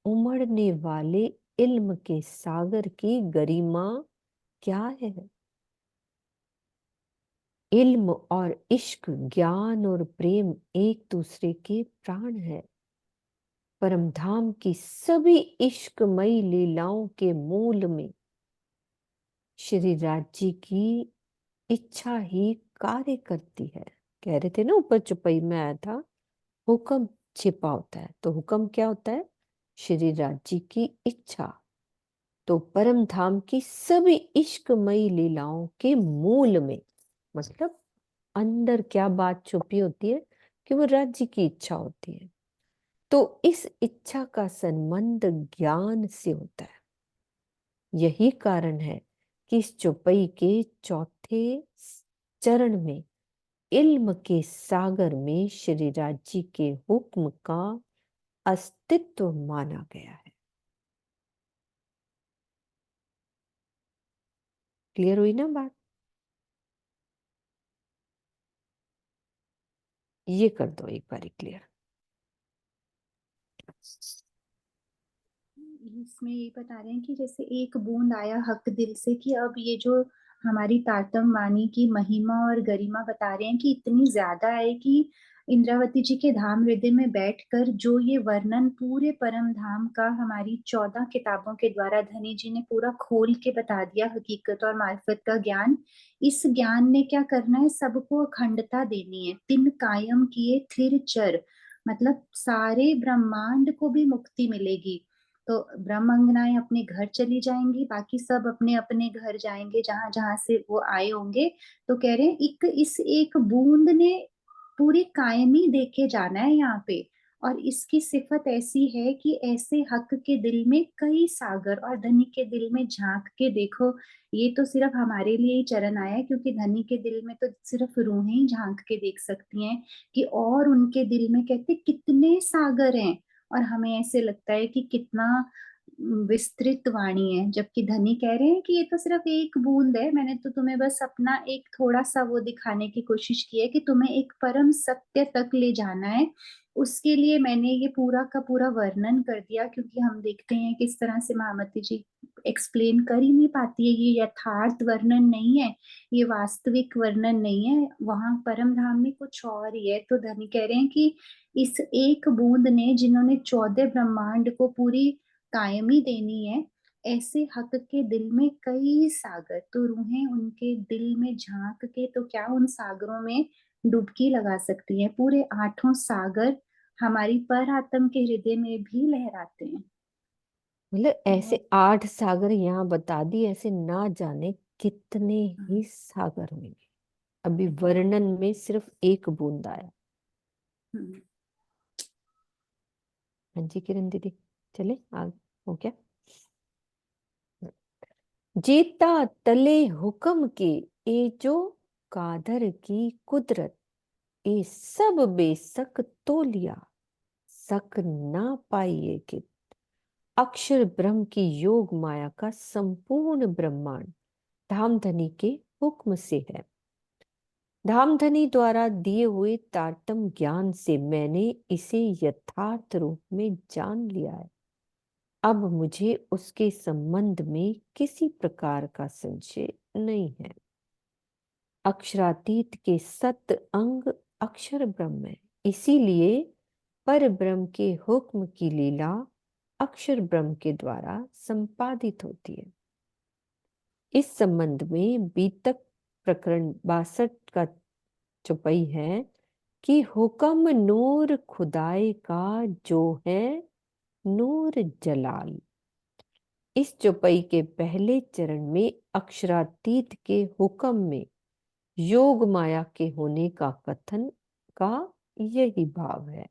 उमड़ने वाले इल्म के सागर की गरिमा क्या है। इल्म और इश्क, ज्ञान और प्रेम एक दूसरे के प्राण है। परमधाम की सभी इश्कमयी लीलाओं के मूल में श्री राज्य की इच्छा ही कार्य करती है। कह रहे थे ना ऊपर चौपाई में आया था, हुक्म छिपा होता है, तो हुक्म क्या होता है? श्री राज्य की इच्छा। तो परम धाम की सभी इश्कमयी लीलाओं के मूल में, मतलब अंदर क्या बात छुपी होती है कि वो राज्य की इच्छा होती है। तो इस इच्छा का संबंध ज्ञान से होता है। यही कारण है कि इस चौपाई के चौथे चरण में इल्म के सागर में श्री राज्य के हुक्म का अस्तित्व माना गया है। क्लियर हुई ना बात? ये कर दो एक बारी क्लियर। इसमें ये बता रहे हैं कि जैसे एक बूंद आया हक दिल से, कि अब ये जो हमारी तारतम वाणी की महिमा और गरिमा बता रहे हैं कि इतनी ज्यादा है कि इंद्रावती जी के धाम हृदय में बैठकर जो ये वर्णन पूरे परम धाम का हमारी 14 किताबों के द्वारा धनी जी ने पूरा खोल के बता दिया, हकीकत और मार्फत का ज्ञान। इस ज्ञान ने क्या करना है? सबको अखंडता देनी है। तिन कायम किए थिर चर, मतलब सारे ब्रह्मांड को भी मुक्ति मिलेगी। तो ब्रह्मांगनाएं अपने घर चली जाएंगी, बाकी सब अपने अपने घर जाएंगे जहां जहां से वो आए होंगे। तो कह रहे हैं इस एक बूंद ने पूरी कायमी देखे जाना है यहाँ पे। और इसकी सिफत ऐसी है कि ऐसे हक के दिल में कई सागर, और धनी के दिल में झांक के देखो। ये तो सिर्फ हमारे लिए ही चरण आया है, क्योंकि धनी के दिल में तो सिर्फ रूहें ही झांक के देख सकती हैं कि और उनके दिल में कहते कितने सागर हैं। और हमें ऐसे लगता है कि कितना विस्तृत वाणी है, जबकि धनी कह रहे हैं कि ये तो सिर्फ एक बूंद है। मैंने तो तुम्हें बस अपना एक थोड़ा सा वो दिखाने की कोशिश की है कि तुम्हें एक परम सत्य तक ले जाना है। उसके लिए मैंने ये पूरा का पूरा वर्णन कर दिया, क्योंकि हम देखते हैं किस तरह से महामती जी एक्सप्लेन कर ही नहीं पाती है। ये यथार्थ वर्णन नहीं है, ये वास्तविक वर्णन नहीं है। वहां परम धाम में कुछ और ही है। तो धनी कह रहे हैं कि इस एक बूंद ने, जिन्होंने 14 ब्रह्मांड को पूरी कायमी देनी है, ऐसे हक के दिल में कई सागर। तो रूहें उनके दिल में झांक के तो क्या उन सागरों में डुबकी लगा सकती हैं। पूरे 8 सागर हमारी पर आत्म के हृदय में भी लहराते हैं। मतलब ऐसे 8 सागर यहाँ बता दिए, ऐसे ना जाने कितने ही सागर होंगे। अभी वर्णन में सिर्फ एक बूंद आया। हम्म। हाँ जी किरण दीदी, चले आगे हो क्या? जीता तले हुक्म के, ए जो कादर की कुदरत, ए सब बेसक तो लिया, सक ना पाइए कि अक्षर ब्रह्म की योग माया का संपूर्ण ब्रह्मांड धामधनी के हुक्म से है। धामधनी द्वारा दिए हुए तारतम ज्ञान से मैंने इसे यथार्थ रूप में जान लिया है। अब मुझे उसके संबंध में किसी प्रकार का संशय नहीं है। अक्षरातीत के सत अंग अक्षर ब्रह्म है, इसीलिए पर ब्रह्म के हुक्म की लीला अक्षर ब्रह्म के द्वारा संपादित होती है। इस संबंध में बीतक प्रकरण 62 का चौपाई है कि हुक्म नूर खुदाई का जो है नूर जलाल। इस चौपाई के पहले चरण में अक्षरातीत के हुक्म में योग माया के होने का कथन का यही भाव है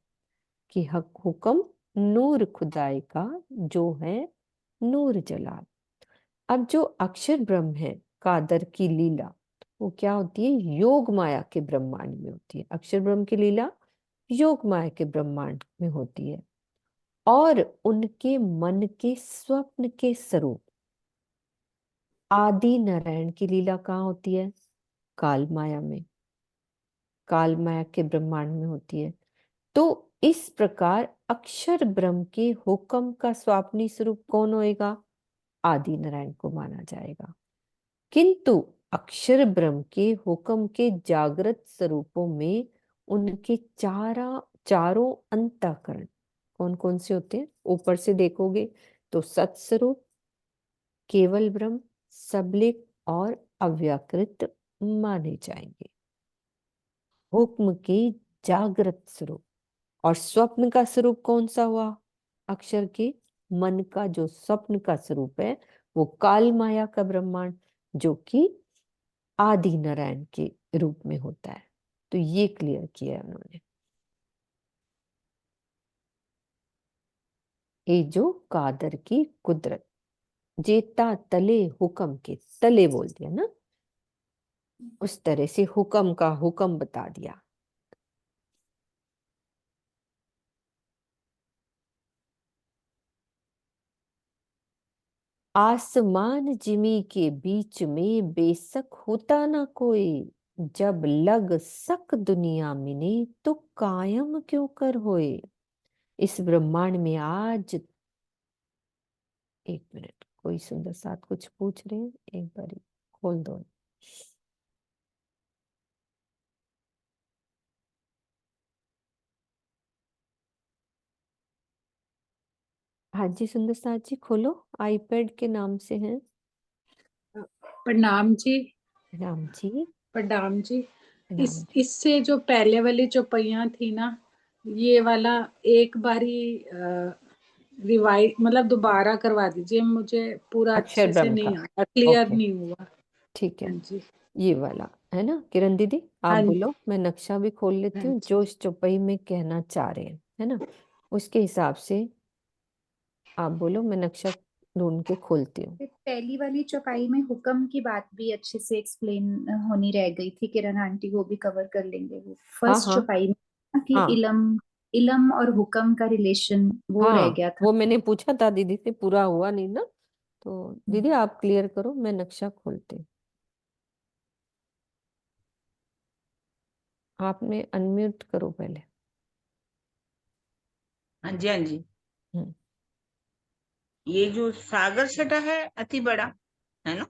कि हक हुक्म नूर खुदाई का जो है नूर जलाल। अब जो अक्षर ब्रह्म है, कादर की लीला, वो क्या होती है? योग माया के ब्रह्मांड में होती है। अक्षर ब्रह्म की लीला योग माया के ब्रह्मांड में होती है। और उनके मन के स्वप्न के स्वरूप आदि नारायण की लीला कहाँ होती है? काल माया में, काल माया के ब्रह्मांड में होती है। तो इस प्रकार अक्षर ब्रह्म के हुक्म का स्वाप्नी स्वरूप कौन होएगा? आदि नारायण को माना जाएगा। किंतु अक्षर ब्रह्म के हुक्म के जागृत स्वरूपों में उनके चारों अंतःकरण कौन कौन से होते हैं? ऊपर से देखोगे तो सत्स्वरूप, केवल ब्रह्म, सबलिक और अव्याकृत माने जाएंगे। हुक्म के जागृत स्वरूप और स्वप्न का स्वरूप कौन सा हुआ? अक्षर के मन का जो स्वप्न का स्वरूप है वो काल माया का ब्रह्मांड, जो कि आदि नारायण के रूप में होता है। तो ये क्लियर किया है उन्होंने। ये जो कादर की कुदरत, जेता तले हुक्म के, तले बोल दिया ना, उस तरह से हुक्म का हुक्म बता दिया। आसमान जिमी के बीच में बेशक होता ना कोई, जब लग सक दुनिया मिने तो कायम क्यों कर होए। इस ब्रह्मांड में आज, एक मिनट, कोई सुंदर साथ कुछ पूछ रहे हैं, एक बार खोल दो। हाँ जी सुंदर साथ जी, खोलो, आईपैड के नाम से हैं। प्रणाम जी। राम जी। प्रणाम जी। राम जी। इससे जो पहले वाली चौपाइयाँ थी ना, ये वाला एक बारी रिवाइज मतलब दोबारा करवा दीजिए, मुझे पूरा अक्षर अच्छे से ब्रह्म का, नहीं आया, क्लियर ओके नहीं हुआ। ठीक है। हाँ जी। ये वाला है ना किरण दीदी, आप हाँ बोलो, मैं नक्शा भी खोल लेती हाँ हूँ जी। जो इस चौपाई में कहना चाह रहे हैं, है ना, उसके हिसाब से आप बोलो, मैं नक्शा ढूंढ के खोलती हूँ। फिर पहली वाली चौपाई में हुक्म की बात भी अच्छे से एक्सप्लेन होनी रह गई थी, किरण आंटी वो भी कवर कर लेंगे। वो हाँ फर्स्ट हाँ चौपाई में ना कि हाँ इलम इलम और हुक्म का रिलेशन वो रह हाँ, गया था। वो मैंने पूछा था दीदी से, पूरा हुआ नहीं ना, तो दीदी आप क्लियर करो, मैं नक्शा खोलती हूँ। आपने अनम्यूट करो पहले। हाँ जी, हाँ जी। हम्म, ये जो सागर छटा है अति बड़ा, है ना?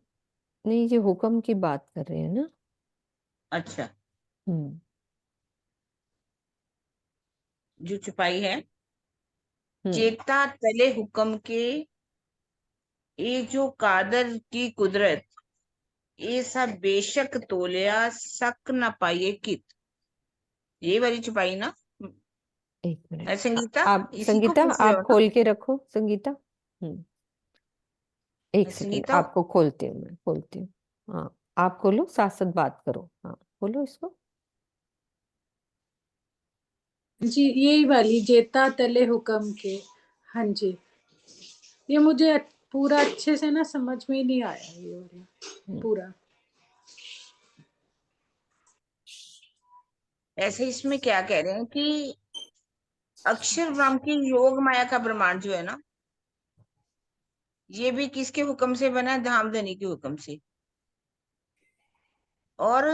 नहीं, ये हुक्म की बात कर रहे हैं ना। अच्छा, हम्म जो छुपाई है, हम्म चेता तले हुक्म के, ये जो कादर की कुदरत, ये सब बेशक तोलिया सक न पाइए कित। ये वाली छुपाई ना एक मिनट, है संगीता? आप इसी को संगीता पूछ रहे हो आप ना? खोल के रखो संगीता। एक सेकंड, संगीता, आपको खोलती हूँ, मैं खोलती हूँ। हाँ, आप खोलो, साथ साथ बात करो। हाँ, खोलो इसको। जी यही वाली जेता तले हुक्म के। हाँ जी, ये मुझे पूरा अच्छे से ना समझ में ही नहीं आया ये वाला हम्म, पूरा। ऐसे इसमें क्या कह रहे हैं कि अक्षर ब्रह्म की योग माया का ब्रह्मांड जो है ना, ये भी किसके हुक्म से बना है? धामधनी के हुक्म से। और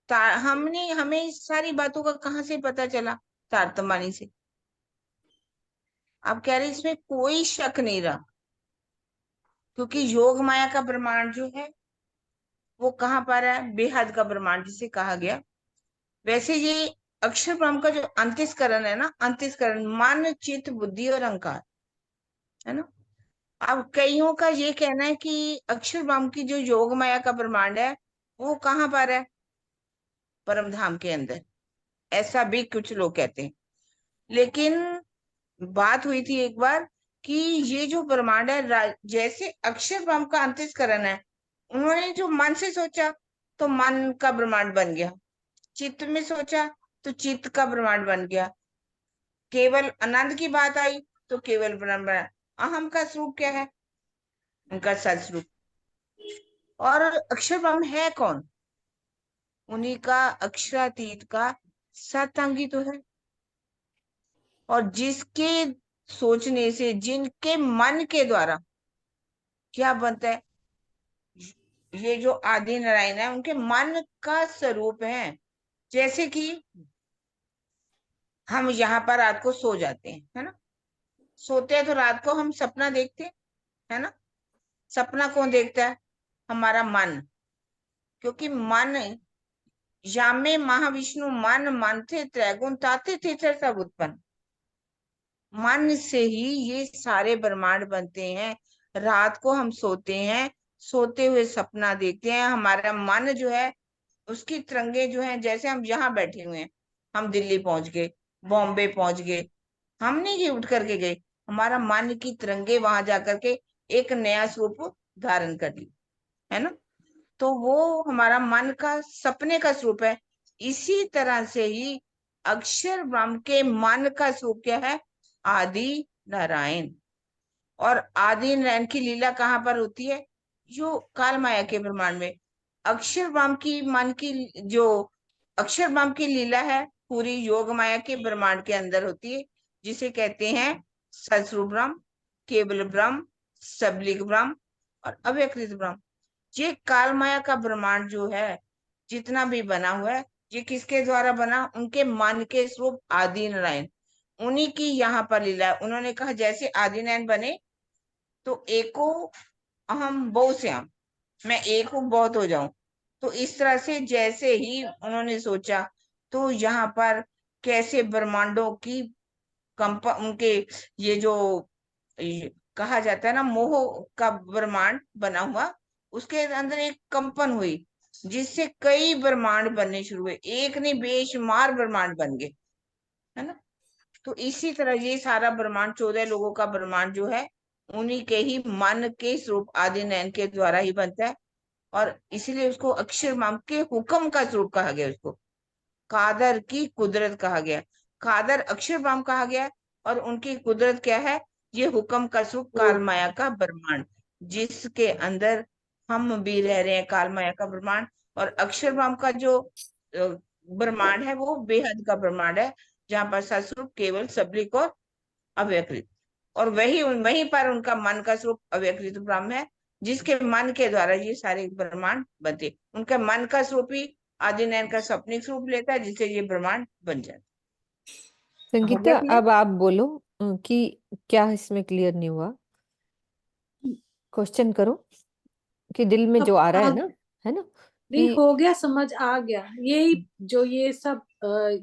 हमने हमें इस सारी बातों का कहाँ से पता चला? तारतम्बानी से। आप कह रहे हैं इसमें कोई शक नहीं रहा, क्योंकि योग माया का ब्रह्मांड जो है वो कहाँ पर है? बेहद का ब्रह्मांड जिसे कहा गया। वैसे ये अक्षर ब्रह्म का जो अंतस्करण है ना, अंतस्करण मन चित्त बुद्धि और अहंकार, है ना? अब कईयों का ये कहना है कि अक्षर ब्रह्म की जो योग माया का ब्रह्मांड है वो कहाँ पर है? परम धाम के अंदर। ऐसा भी कुछ लोग कहते हैं। लेकिन बात हुई थी एक बार कि ये जो ब्रह्मांड है, जैसे अक्षर ब्रह्म का अंतस्करण है, उन्होंने जो मन से सोचा तो मन का ब्रह्मांड बन गया, चित्त में सोचा तो चित्त का ब्रह्मांड बन गया, केवल आनंद की बात आई तो केवल ब्रह्म। अहम का स्वरूप क्या है? उनका सदस्वरूप। और अक्षर ब्रह्म है कौन? उन्हीं का अक्षरातीत का सतअंगी तो है। और जिसके सोचने से, जिनके मन के द्वारा क्या बनता है, ये जो आदि नारायण है उनके मन का स्वरूप है। जैसे कि हम यहाँ पर रात को सो जाते हैं, है ना? सोते हैं तो रात को हम सपना देखते हैं, है ना? सपना कौन देखता है? हमारा मन। क्योंकि मन, यामे महाविष्णु मन मानते त्रैगुण ताते तीतर सब उत्पन्न। मन से ही ये सारे ब्रह्मांड बनते हैं। रात को हम सोते हैं, सोते हुए सपना देखते हैं। हमारा मन जो है उसकी तरंगे जो है, जैसे हम यहाँ बैठे हुए हैं, हम दिल्ली पहुंच गए, बॉम्बे पहुंच गए, हम नहीं गए उठ करके गए, हमारा मन की तरंगे वहां जाकर के एक नया स्वरूप धारण कर ली, है ना? तो वो हमारा मन का सपने का स्वरूप है। इसी तरह से ही अक्षर ब्रह्म के मन का स्वरूप क्या है? आदि नारायण। और आदि नारायण की लीला कहाँ पर होती है? जो काल माया के ब्रह्मांड में। अक्षर ब्रह्म की मन की जो अक्षर ब्रह्म की लीला है पूरी योग माया के ब्रह्मांड के अंदर होती है, जिसे कहते हैं सदस्वरूप ब्रह्म, केवल ब्रह्म, सबलिक ब्रह्म और अव्यकृत ब्रह्म। ये काल माया का ब्रह्मांड जो है जितना भी बना हुआ है, ये किसके द्वारा बना? उनके मन के स्वरूप आदि नारायण। उन्हीं की यहाँ पर लीला है। उन्होंने कहा जैसे आदि नारायण बने तो एको अहम बहु श्याम, मैं एक हूँ बहुत हो जाऊं। तो इस तरह से जैसे ही उन्होंने सोचा, तो यहाँ पर कैसे ब्रह्मांडों की उनके ये जो कहा जाता है ना मोह का ब्रह्मांड बना हुआ, उसके अंदर एक कंपन हुई, जिससे कई ब्रह्मांड बनने शुरू हुए। एक नहीं बेशुमार ब्रह्मांड बन गए, है ना? तो इसी तरह ये सारा ब्रह्मांड 14 लोगों का ब्रह्मांड जो है उन्हीं के ही मन के स्वरूप आदि नयन के द्वारा ही बनता है। और इसीलिए उसको अक्षर माम के हुक्म का स्वरूप कहा गया, उसको कादर की कुदरत कहा गया। कादर अक्षर माम कहा गया और उनकी कुदरत क्या है? ये हुक्म का स्वरूप काल माया का ब्रह्मांड, जिसके अंदर हम भी रह रहे हैं, काल माया का ब्रह्मांड। और अक्षर माम का जो ब्रह्मांड है वो बेहद का ब्रह्मांड है, जहाँ पर सस्वरूप केवल सबलिक और अव्यकृत। और वहीं पर उनका मन का स्वरूप अव्यकृत ब्रह्म है, जिसके मन के द्वारा ये सारे ब्रह्मांड बनते। उनका मन का स्वरूप ही आदिनयन का सपनिक स्वरूप लेता है, जिससे ये ब्रह्मांड बन जाता है। हो संगीता, गया क्लियर? अब आप बोलो कि क्या इसमें क्लियर नहीं हुआ? क्वेश्चन करो कि दिल में जो अब आ रहा है आ, ना, है ना? नहीं कि हो गया, समझ आ गया। यही जो ये सब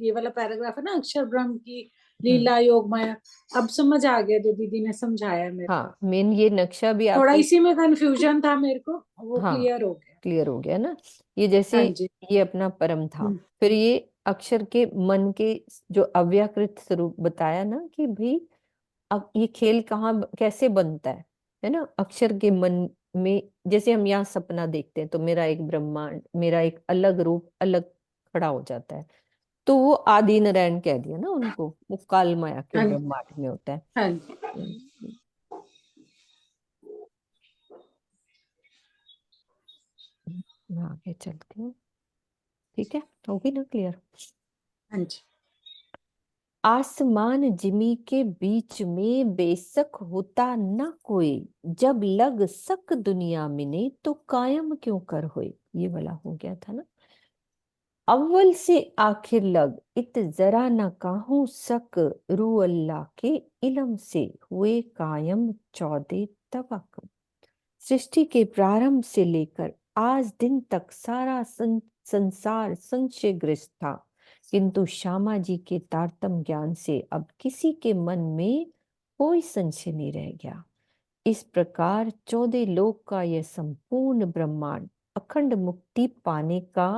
ये वाला पैराग्राफ है ना, अक्षर ब्रह्म की लीला योग माया, अब समझ आ गया जो दीदी ने समझाया मेरे को। हाँ, मेन ये नक्शा भी थोड़ा आपको, इसी में कंफ्यूजन था मेरे को, वो हाँ, क्लियर हो गया। क्लियर हो गया ना? ये जैसे हाँ जी। ये अपना परम था, हम्म, फिर ये अक्षर के मन के जो अव्याकृत स्वरूप बताया ना कि भाई अब ये खेल कहाँ कैसे बनता है ना? अक्षर के मन में जैसे हम यहाँ सपना देखते हैं तो मेरा एक ब्रह्मांड, मेरा एक अलग रूप अलग खड़ा हो जाता है। तो वो आदि नारायण कह दिया ना उनको, वो काल माया के हाँ जी। ब्रह्मांड में होता है। हाँ जी। हम्म, मैं आगे चलती हूँ। ठीक है, होगी ना क्लियर? हाँ जी। आसमान जिमी के बीच में बेशक होता न कोई, जब लग सक दुनिया मिने तो कायम क्यों कर होए। ये वाला हो गया था ना। अव्वल से आखिर लग इत जरा न काहू सक, रू अल्लाह के इलम से हुए कायम 14 तबक। सृष्टि के प्रारंभ से लेकर आज दिन तक सारा संसार संशयग्रस्त था, किंतु श्यामा जी के तारतम ज्ञान से अब किसी के मन में कोई संशय नहीं रह गया। इस प्रकार 14 लोक का यह संपूर्ण ब्रह्मांड अखंड मुक्ति पाने का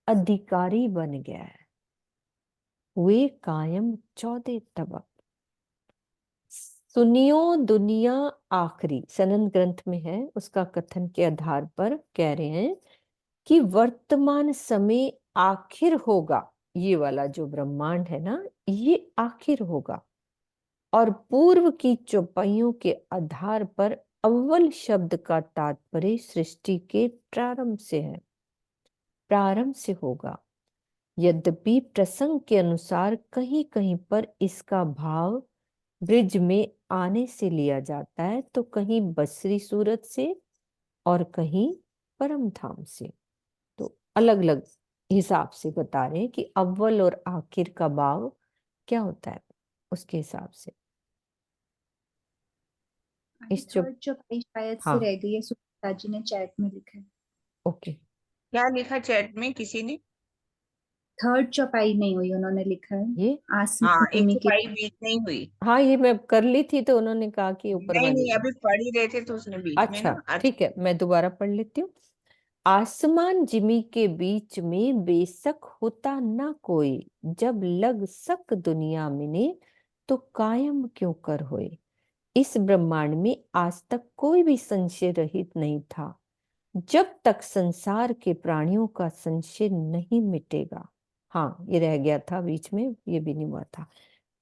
अधिकारी बन गया है। वे कायम 14 तबक। सुनियो दुनिया आखिरी, सनन ग्रंथ में है, उसका कथन के आधार पर कह रहे हैं कि वर्तमान समय आखिर होगा। ये वाला जो ब्रह्मांड है ना, ये आखिर होगा। और पूर्व की चौपाइयों के आधार पर अव्वल शब्द का तात्पर्य सृष्टि के प्रारंभ से है, प्रारंभ से होगा। यद्यपि प्रसंग के अनुसार कहीं कहीं पर इसका भाव ब्रिज में आने से लिया जाता है, तो कहीं बसरी सूरत से और कहीं परम धाम से। तो अलग अलग हिसाब से बता रहे हैं कि अव्वल और आखिर का भाव क्या होता है, उसके हिसाब से। इस जो थर्ड चौपाई शायद से हाँ, रह गई है, सुनीता जी ने चैट में लिखा है। ओके। क्या लिखा चैट में किसी ने? थर्ड चौपाई नहीं हुई, उन्होंने लिखा है ये आसमान एक जिमी के। चौपाई बीच नहीं हुई। हाँ, ये मैं कर ली थी तो उन्होंने कहा कि ऊपर नहीं वाली नहीं, में। अभी पढ़ ही रहे थे तो उसने बीच में अच्छा, ना। अच्छा, ठीक है, मैं दोबारा पढ़ लेती हूँ। आसमान जिमी के बीच में बेशक होता ना कोई, जब लग सक दुनिया मिने तो कायम क्यों कर होए। इस ब्रह्मांड में आज तक कोई भी संशय रहित नहीं था। जब तक संसार के प्राणियों का संशय नहीं मिटेगा, हाँ ये रह गया था बीच में, ये भी नहीं हुआ था,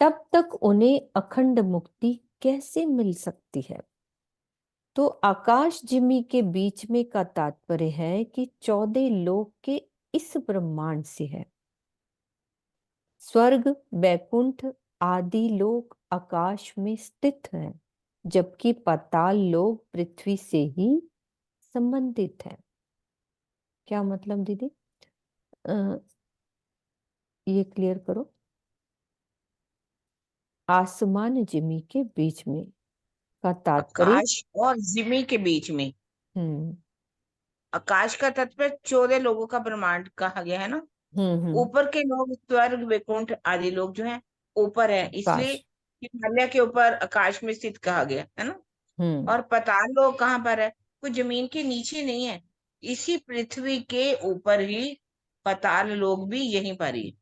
तब तक उन्हें अखंड मुक्ति कैसे मिल सकती है। तो आकाश जिमी के बीच में का तात्पर्य है कि 14 लोक के इस ब्रह्मांड से है। स्वर्ग, बैकुंठ आदि लोक आकाश में स्थित है, जबकि पाताल लोक पृथ्वी से ही संबंधित है। क्या मतलब दीदी? ये क्लियर करो। आसमान जिमी के बीच में का तात्पर्य। आकाश और जिमी के बीच में। हम्म आकाश का तात्पर्य 14 लोगों का ब्रह्मांड कहा गया है ना। हम्म। ऊपर के लोग स्वर्ग वैकुंठ आदि लोग जो हैं ऊपर है, इसलिए आकाश। हिमालय के ऊपर आकाश में स्थित कहा गया है ना। हम्म और पाताल लोक कहाँ पर है? कोई जमीन के नीचे नहीं है, इसी पृथ्वी के ऊपर ही पाताल लोक भी यहीं पर ही।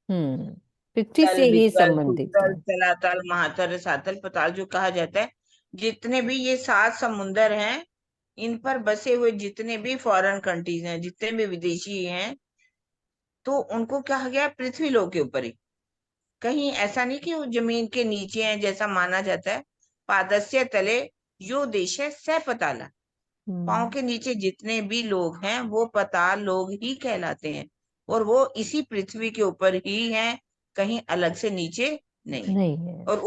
हम्म। पृथ्वी तल से ही वितल संबंधित भूतल है। तलातल महातल सातल पाताल जो कहा जाता है, जितने भी ये 7 समुंदर हैं, इन पर बसे हुए जितने भी फॉरेन कंट्रीज हैं, जितने भी विदेशी हैं, तो उनको कहा गया है पृथ्वी लोक के ऊपर ही। कहीं ऐसा नहीं कि वो जमीन के नीचे हैं जैसा माना जाता है। पादस्य तले यो देश है स पताला। पाँव हम्म के नीचे जितने भी लोग हैं वो पाताल लोग ही कहलाते हैं, और वो इसी पृथ्वी के ऊपर ही हैं, कहीं अलग से नीचे नहीं। नहीं है। और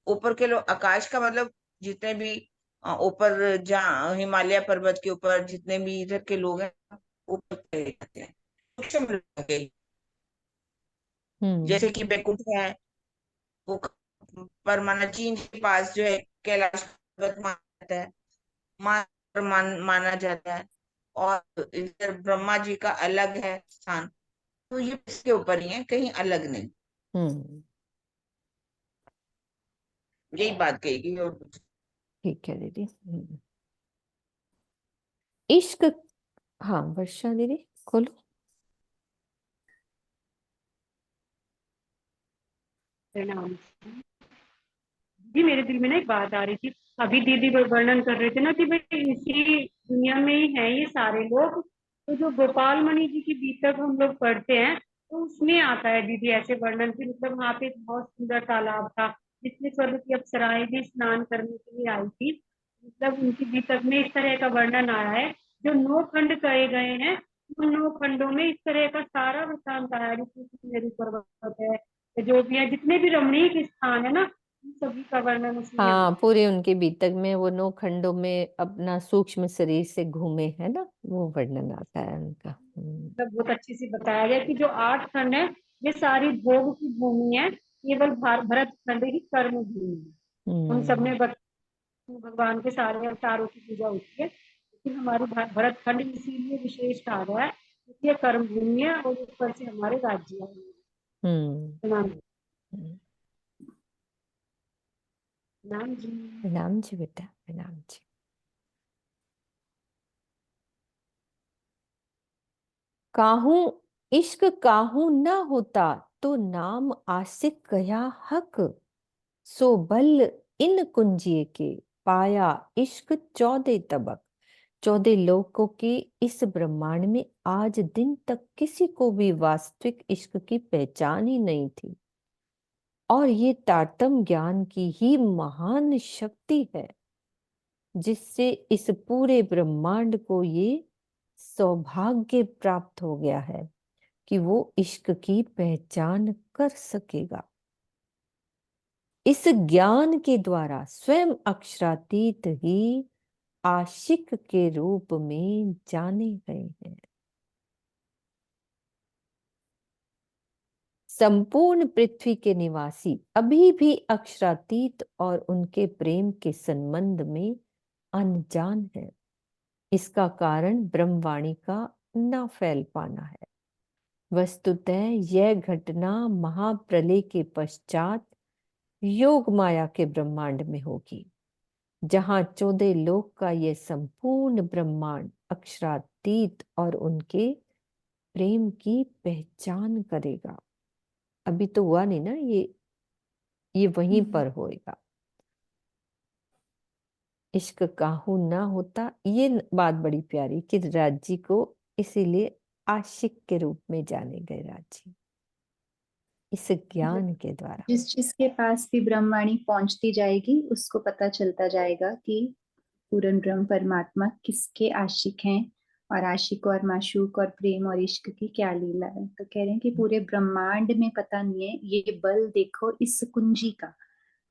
ऊपर के लोग आकाश का मतलब जितने भी ऊपर जहाँ हिमालय पर्वत के ऊपर जितने भी इधर के लोग हैं, ऊपर चले जाते हैं। सूक्ष्म लोग हैं। हम्म जैसे कि बैकुंठ है, वो परमाना चीन के पास जो है, कैलाश पर्वत माना जाता है, माना जाता है। और इधर ब्रह्मा जी का अलग है स्थान। तो ये इसके ऊपर ही है, कहीं अलग नहीं। हम्म। यही बात कही और कुछ। ठीक है दीदी। इश्क। हाँ वर्षा दीदी, खोलो। प्रणाम जी। मेरे दिल में ना एक बात आ रही थी। अभी दीदी वर्णन कर रहे थे ना कि भाई इसी दुनिया में ही है ये सारे लोग। तो जो गोपाल मणि जी की गीतक हम लोग पढ़ते हैं, तो उसमें आता है दीदी ऐसे वर्णन की, मतलब वहाँ पे एक बहुत सुंदर तालाब था जिसमें स्वर्ग की अप्सराएं भी स्नान करने के लिए आई थी। मतलब उनकी गीतक में इस तरह का वर्णन आया है। जो 9 खंड कहे गए हैं, उन 9 खंडों में इस तरह का सारा वृत्तांत आया है। जैसे मेरू पर्वत है, जो भी है, जितने भी रमणीक स्थान है ना, सभी का वर्णन उसमें हाँ, आता पूरे उनके बीतक में वो 9 खंडों में अपना सूक्ष्म शरीर से घूमे है ना, वो वर्णन आता है उनका। मतलब बहुत अच्छे से बताया गया कि जो 8 खंड है, ये सारी भोग की भूमि है। केवल भरत खंड ही कर्म भूमि है। उन सब हम्म में भगवान के सारे अवतारों की पूजा होती है, लेकिन हमारी भरत खंड इसीलिए विशेष कहा गया है क्योंकि ये कर्म भूमि है और ऊपर से हमारे राज्य है। हम्म। नाम हम्म। नाम जी। प्रणाम जी बेटा, प्रणाम जी। काहू इश्क काहू न होता, तो नाम आशिक कया हक। सो बल इन कुंजिए के, पाया इश्क 14 तबक। 14 लोकों के इस ब्रह्मांड में आज दिन तक किसी को भी वास्तविक इश्क की पहचान ही नहीं थी। और ये तारतम्य ज्ञान की ही महान शक्ति है जिससे इस पूरे ब्रह्मांड को ये सौभाग्य प्राप्त हो गया है कि वो इश्क की पहचान कर सकेगा। इस ज्ञान के द्वारा स्वयं अक्षरातीत ही आशिक के रूप में जाने गए हैं। संपूर्ण पृथ्वी के निवासी अभी भी अक्षरातीत और उनके प्रेम के संबंध में अनजान है। इसका कारण ब्रह्मवाणी का न फैल पाना है। वस्तुतः यह घटना महाप्रलय के पश्चात योग माया के ब्रह्मांड में होगी, जहां 14 लोक का यह संपूर्ण ब्रह्मांड अक्षरातीत और उनके प्रेम की पहचान करेगा। अभी तो हुआ नहीं ना, ये वहीं पर होएगा। इश्क काहू ना होता, ये बात बड़ी प्यारी कि राजी को इसीलिए आशिक के रूप में जाने गए राजी, इस ज्ञान के द्वारा। जिसके पास भी ब्रह्मवाणी पहुंचती जाएगी उसको पता चलता जाएगा कि पूर्ण ब्रह्म परमात्मा किसके आशिक हैं और आशिक और माशूक और प्रेम और इश्क की क्या लीला है। तो कह रहे हैं कि पूरे ब्रह्मांड में पता नहीं है, ये बल देखो इस कुंजी का,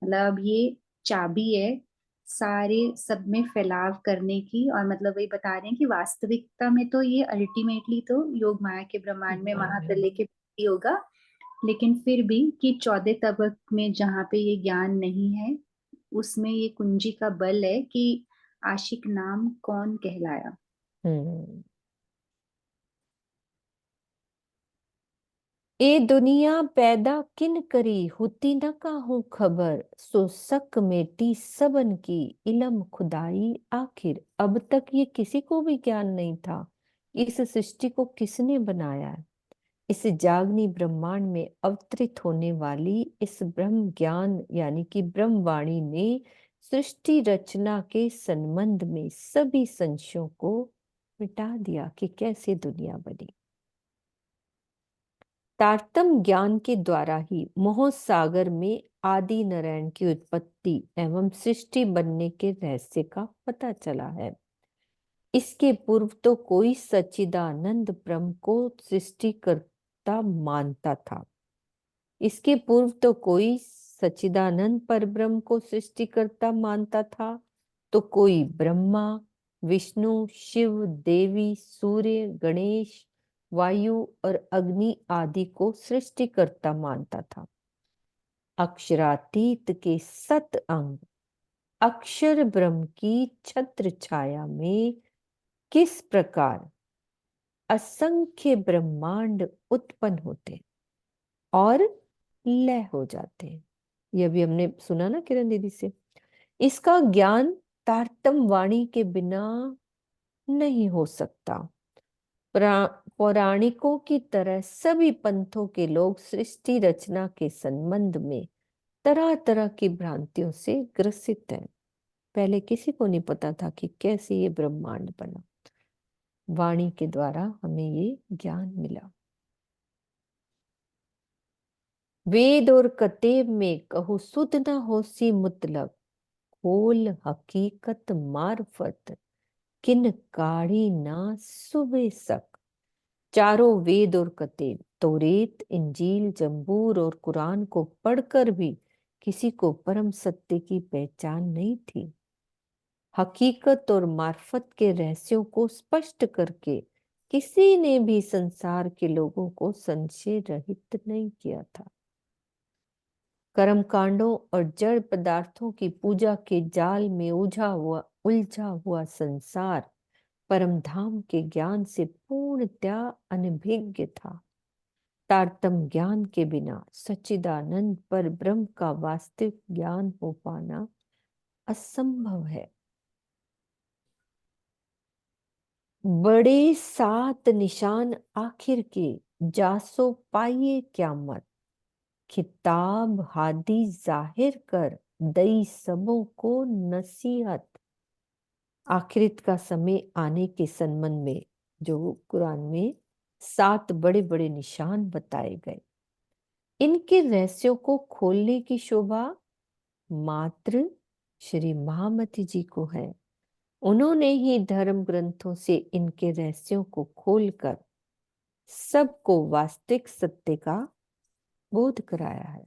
मतलब अब ये चाबी है सारे सब में फैलाव करने की। और मतलब वही बता रहे हैं कि वास्तविकता में तो ये अल्टीमेटली तो योग माया के ब्रह्मांड में महाप्रलय के भी होगा, लेकिन फिर भी कि 14 तबक में जहाँ पे ये ज्ञान नहीं है उसमें ये कुंजी का बल है कि आशिक नाम कौन कहलाया। ए दुनिया पैदा किन करी होती न काहू खबर, सो सक मेटी सबन की इलम खुदाई आखिर। अब तक ये किसी को भी ज्ञान नहीं था इस सृष्टि को किसने बनाया है। इस जागनी ब्रह्मांड में अवतरित होने वाली इस ब्रह्म ज्ञान यानी कि ब्रह्मवाणी ने सृष्टि रचना के संबंध में सभी संशयों को मिटा दिया कि कैसे दुनिया बनी। तारतम्य ज्ञान के द्वारा ही मोह सागर में आदि नारायण की उत्पत्ति एवं सृष्टि बनने के रहस्य का पता चला है। इसके पूर्व तो कोई सच्चिदानंद ब्रह्म को सृष्टिकर्ता मानता था। इसके पूर्व तो कोई सच्चिदानंद परब्रह्म को सृष्टिकर्ता मानता था, तो कोई ब्रह्मा, विष्णु, शिव, देवी, सूर्य, गणेश, वायु और अग्नि आदि को सृष्टिकर्ता मानता था। अक्षरातीत के 7 अंग अक्षर ब्रह्म की छत्र छाया में किस प्रकार असंख्य ब्रह्मांड उत्पन्न होते और लय हो जाते हैं, यह भी हमने सुना ना किरण दीदी से। इसका ज्ञान तारतम्य वाणी के बिना नहीं हो सकता। पौराणिकों की तरह सभी पंथों के लोग सृष्टि रचना के संबंध में तरह तरह की भ्रांतियों से ग्रसित हैं। पहले किसी को नहीं पता था कि कैसे ये ब्रह्मांड बना। वाणी के द्वारा हमें ये ज्ञान मिला। वेद और कतेब में कहू सुध न होसी मुतलब, खोल हकीकत मार्फत किन काढ़ी ना सुबह सक। चारों वेद और कतेब तौरेत, इंजील, जंबूर और कुरान को पढ़कर भी किसी को परम सत्य की पहचान नहीं थी। हकीकत और मार्फत के रहस्यों को स्पष्ट करके किसी ने भी संसार के लोगों को संशय रहित नहीं किया था। कर्म कांडों और जड़ पदार्थों की पूजा के जाल में उलझा हुआ संसार परम धाम के ज्ञान से पूर्णतया अनभिज्ञ था। तारतम्य ज्ञान के बिना सच्चिदानंद पर ब्रह्म का वास्तविक ज्ञान हो पाना असंभव है। बड़े 7 निशान आखिर के जासो पाइए क्या मत, खिताब हादी जाहिर कर दई सबों को नसीहत। आखिरत का समय आने के संबंध में जो कुरान में 7 बड़े बड़े निशान बताए गए, इनके रहस्यों को खोलने की शोभा मात्र श्री महामती जी को है। उन्होंने ही धर्म ग्रंथों से इनके रहस्यों को खोलकर सबको वास्तविक सत्य का बोध कराया है।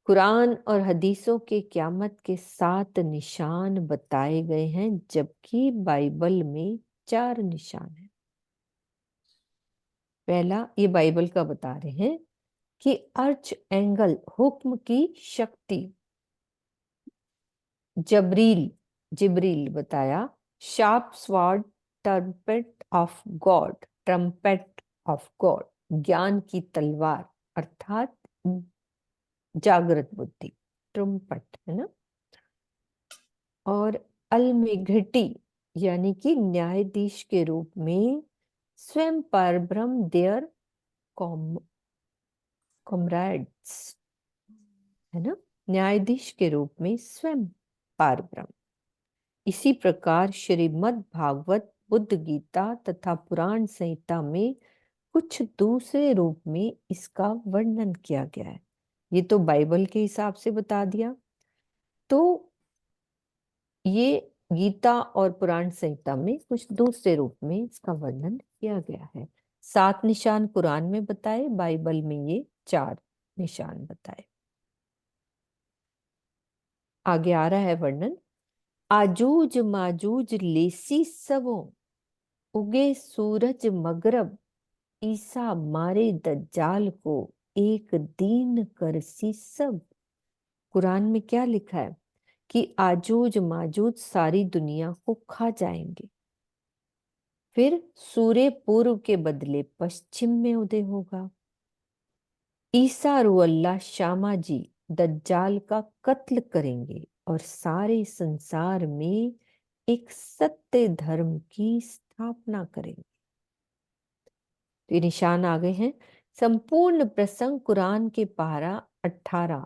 कुरान और हदीसों के क़यामत के 7 निशान बताए गए हैं, जबकि बाइबल में 4 निशान हैं। पहला, ये बाइबल का बता रहे हैं कि अर्च एंगल हुक्म की शक्ति जिब्रील बताया, sharp sword trumpet of God, ज्ञान की तलवार अर्थात जागृत बुद्धि, ट्रम्पेट है ना। और अलमेघटी यानी कि न्यायाधीश के रूप में स्वयं परब्रह्म देयर कॉमरेड्स है ना, न्यायाधीश के रूप में स्वयं परब्रह्म। इसी प्रकार श्रीमद् भागवत, बुद्ध गीता तथा पुराण संहिता में कुछ दूसरे रूप में इसका वर्णन किया गया है। ये तो बाइबल के हिसाब से बता दिया, तो ये गीता और पुराण संहिता में कुछ दूसरे रूप में इसका वर्णन किया गया है। 7 निशान कुरान में बताए, बाइबल में ये 4 निशान बताए। आगे आ रहा है वर्णन, आजूज माजूज लेसी सबो, उगे सूरज मगरब, ईसा मारे दज्जाल को, एक दीन करसी सब। कुरान में क्या लिखा है कि आजूज माजूज सारी दुनिया को खा जाएंगे, फिर सूर्य पूर्व के बदले पश्चिम में उदय होगा। ईसा रुअल्लाह शामा जी दज्जाल का कत्ल करेंगे और सारे संसार में एक सत्य धर्म की स्थापना करेंगे। तो ये निशान आ गए हैं। संपूर्ण प्रसंग कुरान के पारा 18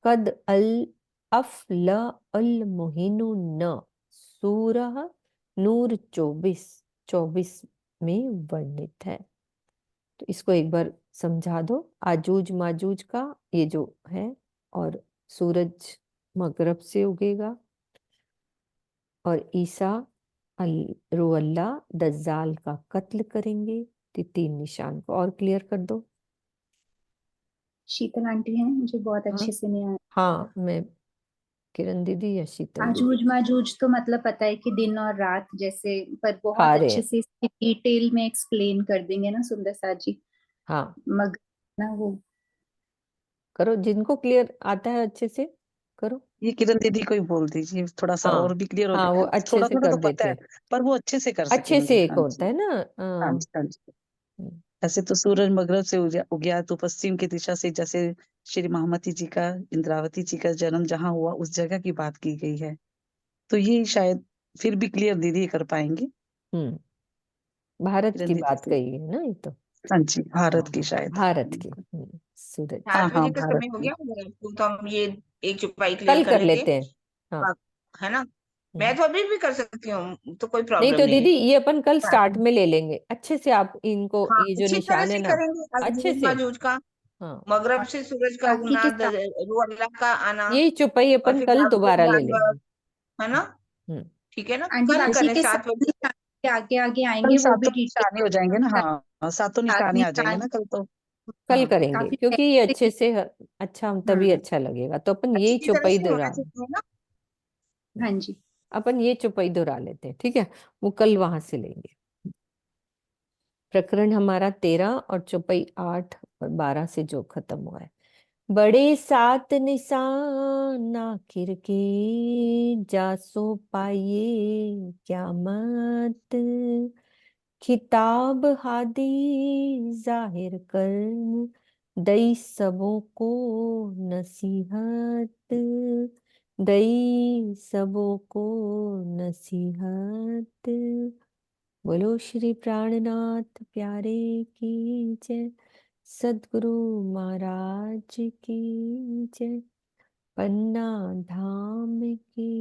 कद अल अफल अल मुहिनु न सूरह नूर 24 में वर्णित है। तो इसको एक बार समझा दो। आजूज माजूज का ये जो है, और सूरज मगरब से उगेगा, और ईसा रुअल्ला दज्जाल का कत्ल करेंगे। 3 निशान को और क्लियर कर दो। शीतल आंटी हैं, मुझे बहुत हाँ अच्छे से नहीं आया। हाँ, मैं किरण दीदी या शीतल दीदी? आजूज माजूज तो मतलब पता है कि दिन और रात जैसे, पर बहुत हारे अच्छे से इसकी डिटेल में एक्सप्लेन कर देंगे ना सुंदर सा जी। हाँ, मगर ना वो करो, जिनको क्लियर आता है अच्छे से करो। ये किरण दीदी को ही बोल दीजिए, थोड़ा सा हाँ और भी क्लियर हो हाँ, वो जाए। अच्छे थोड़ा से थोड़ा कर तो पता देते है, हैं। पर वो अच्छे से कर अच्छे सकेंगे। से एक हाँ होता जी, है ना। हाँ जी, हाँ जी। ऐसे तो सूरज मगरब से उगया तो पश्चिम की दिशा से, जैसे श्री महामती जी का, इंद्रावती जी का जन्म जहाँ हुआ उस जगह की बात की गई है। तो ये शायद फिर भी क्लियर दीदी कर पाएंगे। हम्म भारत किरण की दीदी बात से, कही है ना ये तो। हाँ जी, भारत की शायद। भारत की सूरज। 7 हाँ बजे का भारत समय हो की। गया, तो हम ये एक चुपाई क्लियर कल कर कर लेते हैं। लेते हैं। हाँ। है ना, मैं हम्म। तो अभी भी कर सकती हूँ, तो कोई नहीं प्रॉब्लम तो नहीं दीदी, है। ये अपन कल हाँ स्टार्ट में ले लेंगे अच्छे से। आप इनको, हाँ, ये जो अच्छी तरह निशान है से ना, करेंगे। अच्छे अजूज से। माजूज का, हाँ, मगरब से सूरज का बाकी उगना, के साथ रूह अल्लाह का आना, यही चुपाई और अपन फिर कल भागवत दोबारा ले भागवत, लेंगे। है ना, हम्म ठीक है ना, आंटी कल ठीक। बाकी करें के 7 बजे। साथ आगे आगे कल आएंगे, वो भी सातों निशाने हो जाएंगे ना। डिटेल हाँ, सातों साथ निशाने आ जाएंगे निशान। ना कल तो। कल हाँ करेंगे, काफी क्योंकि ये पहले अच्छे से। से अच्छा, तभी हम्म। अच्छा लगेगा। तो अपन यही अच्छी तरह चौपाई से होना दोहरा, चाहिए ना। हाँ जी। अपन ये चौपाई दोहरा लेते हैं, ठीक है। वो कल वहां से लेंगे। प्रकरण हमारा 13 और चौपाई 8 और 12 से जो खत्म हुआ है। बड़े 7 निशान आखिर के, जासो पाइए क्या मत, खिताब हादी जाहिर कर, दई सबों को नसीहत, दई सबों को नसीहत। बोलो श्री प्राणनाथ प्यारे की जय, सद्गुरु महाराज की जय, पन्ना धाम की